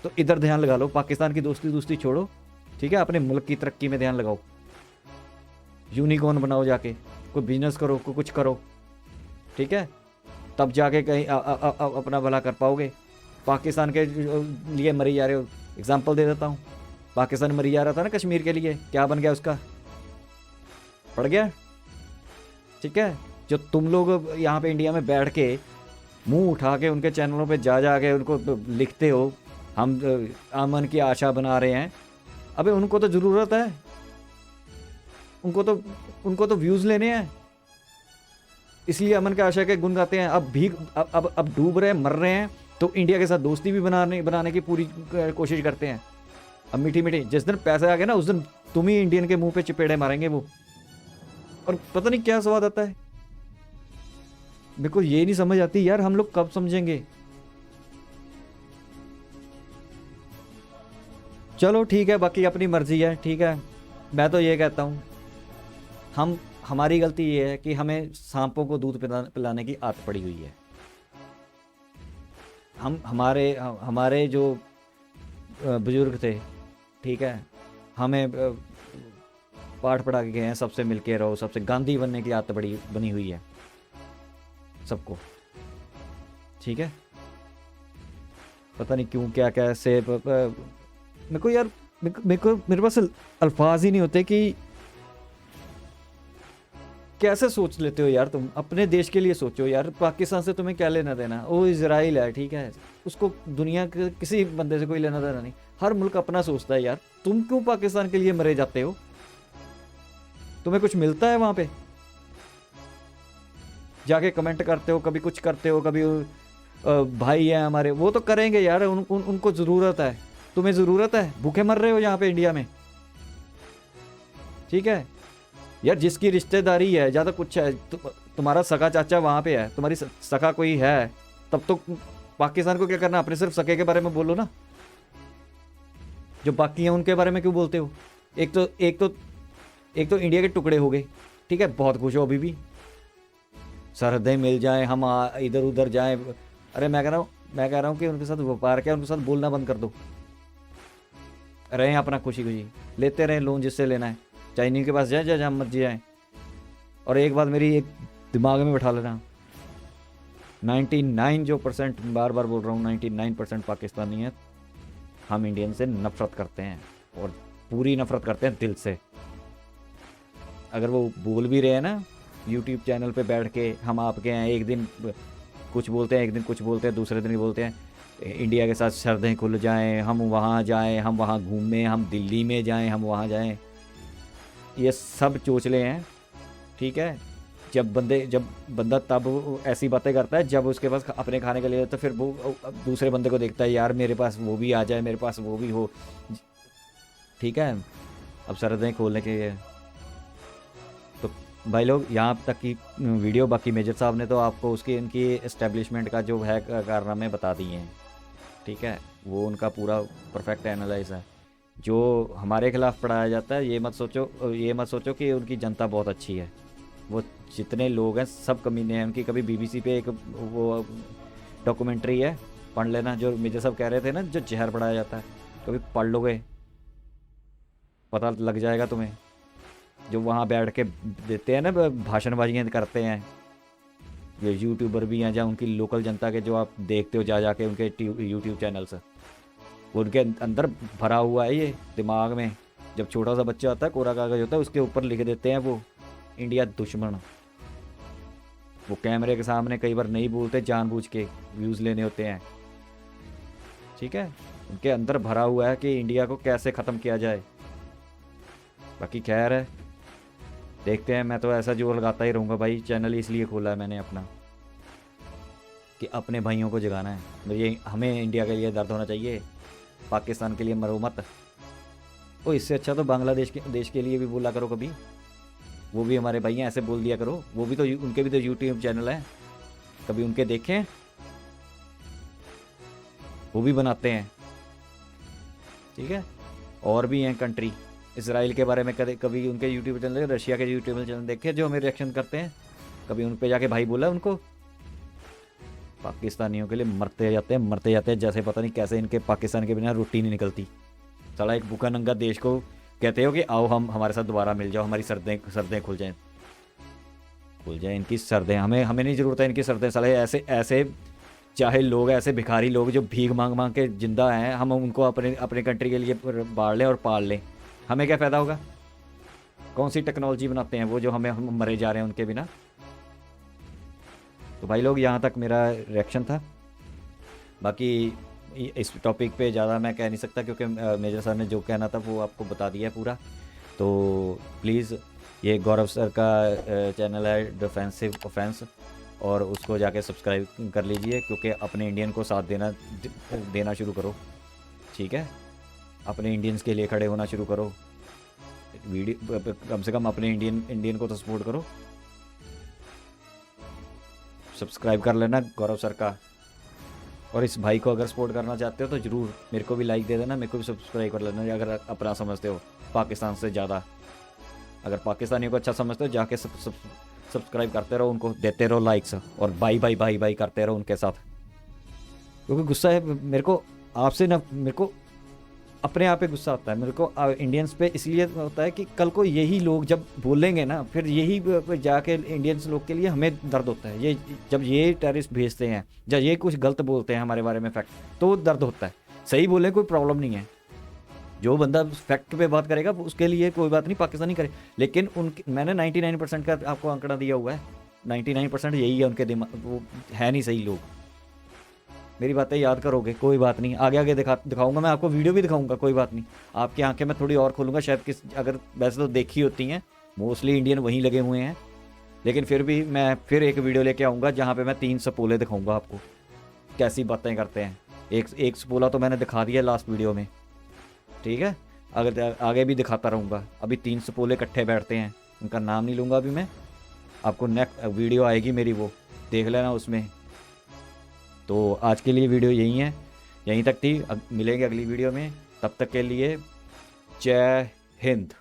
तो इधर ध्यान लगा लो, पाकिस्तान की दोस्ती छोड़ो, ठीक है, अपने मुल्क की तरक्की में ध्यान लगाओ, यूनिकॉर्न बनाओ, जाके कोई बिजनेस करो, कोई कुछ करो, ठीक है, तब जाके कहीं अपना भला कर पाओगे। पाकिस्तान के लिए मरी जा रहे हो। एग्जाम्पल दे देता हूँ, पाकिस्तान मरी जा रहा था ना कश्मीर के लिए, क्या बन गया उसका? पड़ गया, ठीक है। जो तुम लोग यहाँ पे इंडिया में बैठ के मुंह उठा के उनके चैनलों पे जा के उनको लिखते हो हम अमन की आशा बना रहे हैं, अबे उनको तो ज़रूरत है, उनको तो व्यूज़ लेने हैं, इसलिए अमन की आशा के गुण गाते हैं। अब डूब रहे हैं, मर रहे हैं, तो इंडिया के साथ दोस्ती भी बनाने की पूरी कोशिश करते हैं। अब मीठी जिस दिन पैसे आ गए ना, उस दिन तुम ही इंडियन के मुंह पे चपेड़े मारेंगे वो, और पता नहीं क्या स्वाद आता है। मेरे को ये नहीं समझ आती यार, हम लोग कब समझेंगे? चलो ठीक है, बाकी अपनी मर्जी है, ठीक है। मैं तो ये कहता हूँ हमारी गलती ये है कि हमें सांपों को दूध पिलाने की आदत पड़ी हुई है। हमारे जो बुजुर्ग थे, ठीक है, हमें पाठ पढ़ा के गए हैं सबसे मिलके रहो, सबसे गांधी बनने की आदत बनी हुई है सबको, ठीक है। पता नहीं क्यों क्या कैसे मेरे को यार मेरे पास अल्फाज ही नहीं होते कि कैसे सोच लेते हो यार तुम। अपने देश के लिए सोचो यार, पाकिस्तान से तुम्हें क्या लेना देना। वो इजराइल है, ठीक है, उसको दुनिया के किसी बंदे से कोई लेना देना नहीं। हर मुल्क अपना सोचता है यार। तुम क्यों पाकिस्तान के लिए मरे जाते हो? तुम्हें कुछ मिलता है वहां पे? जाके कमेंट करते हो, कभी कुछ करते हो, कभी भाई है हमारे, वो तो करेंगे यार, उनको ज़रूरत है। तुम्हें ज़रूरत है? भूखे मर रहे हो यहाँ पे इंडिया में, ठीक है यार। जिसकी रिश्तेदारी है, ज़्यादा कुछ है, तुम्हारा सगा चाचा वहाँ पे है, तुम्हारी सगा कोई है, तब तो पाकिस्तान को क्या करना? अपने सिर्फ सगे के बारे में बोलो ना। जो बाकी हैं उनके बारे में क्यों बोलते हो? एक तो इंडिया के टुकड़े हो गए, ठीक है, बहुत खुश हो अभी भी, सरहदें मिल जाएं, हम इधर उधर जाएं। अरे मैं कह रहा हूँ कि उनके साथ व्यापार क्या, उनके साथ बोलना बंद कर दो। रहें अपना खुशी खुशी, लेते रहें लोन जिससे लेना है, चाइनीज के पास जाए जहाँ मर्जी जाए। और एक बात मेरी एक दिमाग में बैठा लेना, 99% बार बार बोल रहा हूँ, 99% पाकिस्तानी है, हम इंडियन से नफरत करते हैं, और पूरी नफरत करते हैं दिल से। अगर वो बोल भी रहे हैं ना यूट्यूब चैनल पे बैठ के, हम आपके हैं, एक दिन कुछ बोलते हैं, एक दिन कुछ बोलते हैं, दूसरे दिन ही बोलते हैं इंडिया के साथ सरहदें खुल जाएं, हम वहाँ जाएं, हम वहाँ घूमें, हम दिल्ली में जाएं, हम वहाँ जाएं। ये सब चोचले हैं, ठीक है। जब बंदा तब ऐसी बातें करता है जब उसके पास अपने खाने के लिए, तो फिर वो दूसरे बंदे को देखता है, यार मेरे पास वो भी आ जाए, मेरे पास वो भी हो, ठीक है। अब सरहदें खोलने के लिए तो भाई लोग, यहाँ तक की वीडियो, बाकी मेजर साहब ने तो आपको उसकी इनकी एस्टेब्लिशमेंट का जो है कारनामे बता दिए हैं, ठीक है। वो उनका पूरा परफेक्ट एनालाइज है। जो हमारे खिलाफ पढ़ाया जाता है, ये मत सोचो कि उनकी जनता बहुत अच्छी है। वो जितने लोग हैं सब कमीने हैं। उनकी कभी बीबीसी पे एक वो डॉक्यूमेंट्री है, पढ़ लेना, जो मेजर साहब कह रहे थे ना, जो जहर पढ़ाया जाता है, कभी पढ़ लोगे पता लग जाएगा तुम्हें। जो वहाँ बैठ के देते हैं ना, भाषणबाजियाँ करते हैं, ये यूट्यूबर भी हैं, जहाँ उनकी लोकल जनता के, जो आप देखते हो जाके उनके यूट्यूब चैनल से, वो उनके अंदर भरा हुआ है ये दिमाग में। जब छोटा सा बच्चा होता है, कोरा कागज होता है, उसके ऊपर लिख देते हैं वो इंडिया दुश्मन। वो कैमरे के सामने कई बार नहीं बोलते, जानबूझ के व्यूज़ लेने होते हैं, ठीक है। उनके अंदर भरा हुआ है कि इंडिया को कैसे ख़त्म किया जाए। बाकी खैर है, देखते हैं। मैं तो ऐसा जोर लगाता ही रहूँगा भाई। चैनल इसलिए खोला है मैंने अपना कि अपने भाइयों को जगाना है। ये हमें इंडिया के लिए दर्द होना चाहिए, पाकिस्तान के लिए मरो मत। ओ, इससे अच्छा तो बांग्लादेश के देश के लिए भी बोला करो कभी। वो भी हमारे भाई हैं, ऐसे बोल दिया करो। वो भी तो, उनके भी तो यूट्यूब चैनल है, कभी उनके देखें, वो भी बनाते हैं, ठीक है। और भी हैं कंट्री, इसराइल के बारे में कभी उनके यूट्यूब चैनल, रशिया के यूट्यूब चैनल देखे जो हमें रिएक्शन करते हैं, कभी उन पे जाके भाई बोला उनको। पाकिस्तानियों के लिए मरते जाते हैं, जैसे पता नहीं कैसे इनके पाकिस्तान के बिना रोटी नहीं निकलती। साला एक भूखा नंगा देश को कहते हो कि आओ हमारे साथ दोबारा मिल जाओ, हमारी सर्दें खुल जाएं इनकी सर्दें। हमें नहीं ज़रूरत है इनकी सर्दें। साले ऐसे चाहे लोग, ऐसे भिखारी लोग जो भीख मांग के जिंदा हैं, हम उनको अपने कंट्री के लिए बाढ़ लें और पाल लें, हमें क्या फ़ायदा होगा? कौन सी टेक्नोलॉजी बनाते हैं वो जो हम मरे जा रहे हैं उनके बिना। तो भाई लोग, यहाँ तक मेरा रिएक्शन था। बाकी इस टॉपिक पे ज़्यादा मैं कह नहीं सकता, क्योंकि मेजर सर ने जो कहना था वो आपको बता दिया है पूरा। तो प्लीज़, ये गौरव सर का चैनल है डिफेंसिव ऑफेंस, और उसको जाके सब्सक्राइब कर लीजिए, क्योंकि अपने इंडियन को साथ देना शुरू करो, ठीक है। अपने इंडियंस के लिए खड़े होना शुरू करो। वीडियो कम से कम अपने इंडियन को तो सपोर्ट करो। सब्सक्राइब कर लेना गौरव सर का। और इस भाई को अगर सपोर्ट करना चाहते हो तो ज़रूर मेरे को भी लाइक दे देना, मेरे को भी सब्सक्राइब कर लेना, अगर अपना समझते हो पाकिस्तान से ज़्यादा। अगर पाकिस्तानियों को अच्छा समझते हो, जाके सब्सक्राइब करते रहो, उनको देते रहो लाइक्स, और बाई करते रहो उनके साथ। क्योंकि गुस्सा है मेरे को आपसे ना, मेरे को अपने आप पे गुस्सा होता है मेरे को इंडियंस पे, इसलिए होता है कि कल को यही लोग जब बोलेंगे ना, फिर यही जाके इंडियंस लोग के लिए हमें दर्द होता है। ये जब ये टेररिस्ट भेजते हैं, जब ये कुछ गलत बोलते हैं हमारे बारे में फैक्ट, तो दर्द होता है। सही बोले कोई प्रॉब्लम नहीं है, जो बंदा फैक्ट पे बात करेगा उसके लिए कोई बात नहीं, पाकिस्तानी करे। लेकिन उनके मैंने 99% का आपको आंकड़ा दिया हुआ है, 99% यही है उनके दिमाग, वो है नहीं सही लोग। मेरी बातें याद करोगे, कोई बात नहीं, आगे आगे दिखाऊंगा मैं आपको, वीडियो भी दिखाऊंगा, कोई बात नहीं। आपकी आंखें मैं थोड़ी और खोलूंगा शायद, अगर वैसे तो देखी होती हैं मोस्टली इंडियन वहीं लगे हुए हैं, लेकिन फिर भी मैं फिर एक वीडियो लेके आऊँगा जहाँ पे मैं 3 सपोले दिखाऊंगा आपको कैसी बातें करते हैं। एक सपोला तो मैंने दिखा दिया लास्ट वीडियो में, ठीक है, अगर आगे भी दिखाता रहूँगा। अभी 3 सपोले इकट्ठे बैठते हैं, उनका नाम नहीं लूँगा अभी मैं, आपको नेक्स्ट वीडियो आएगी मेरी, वो देख लेना उसमें। तो आज के लिए वीडियो यही है, यहीं तक थी, अब मिलेंगे अगली वीडियो में, तब तक के लिए जय हिंद।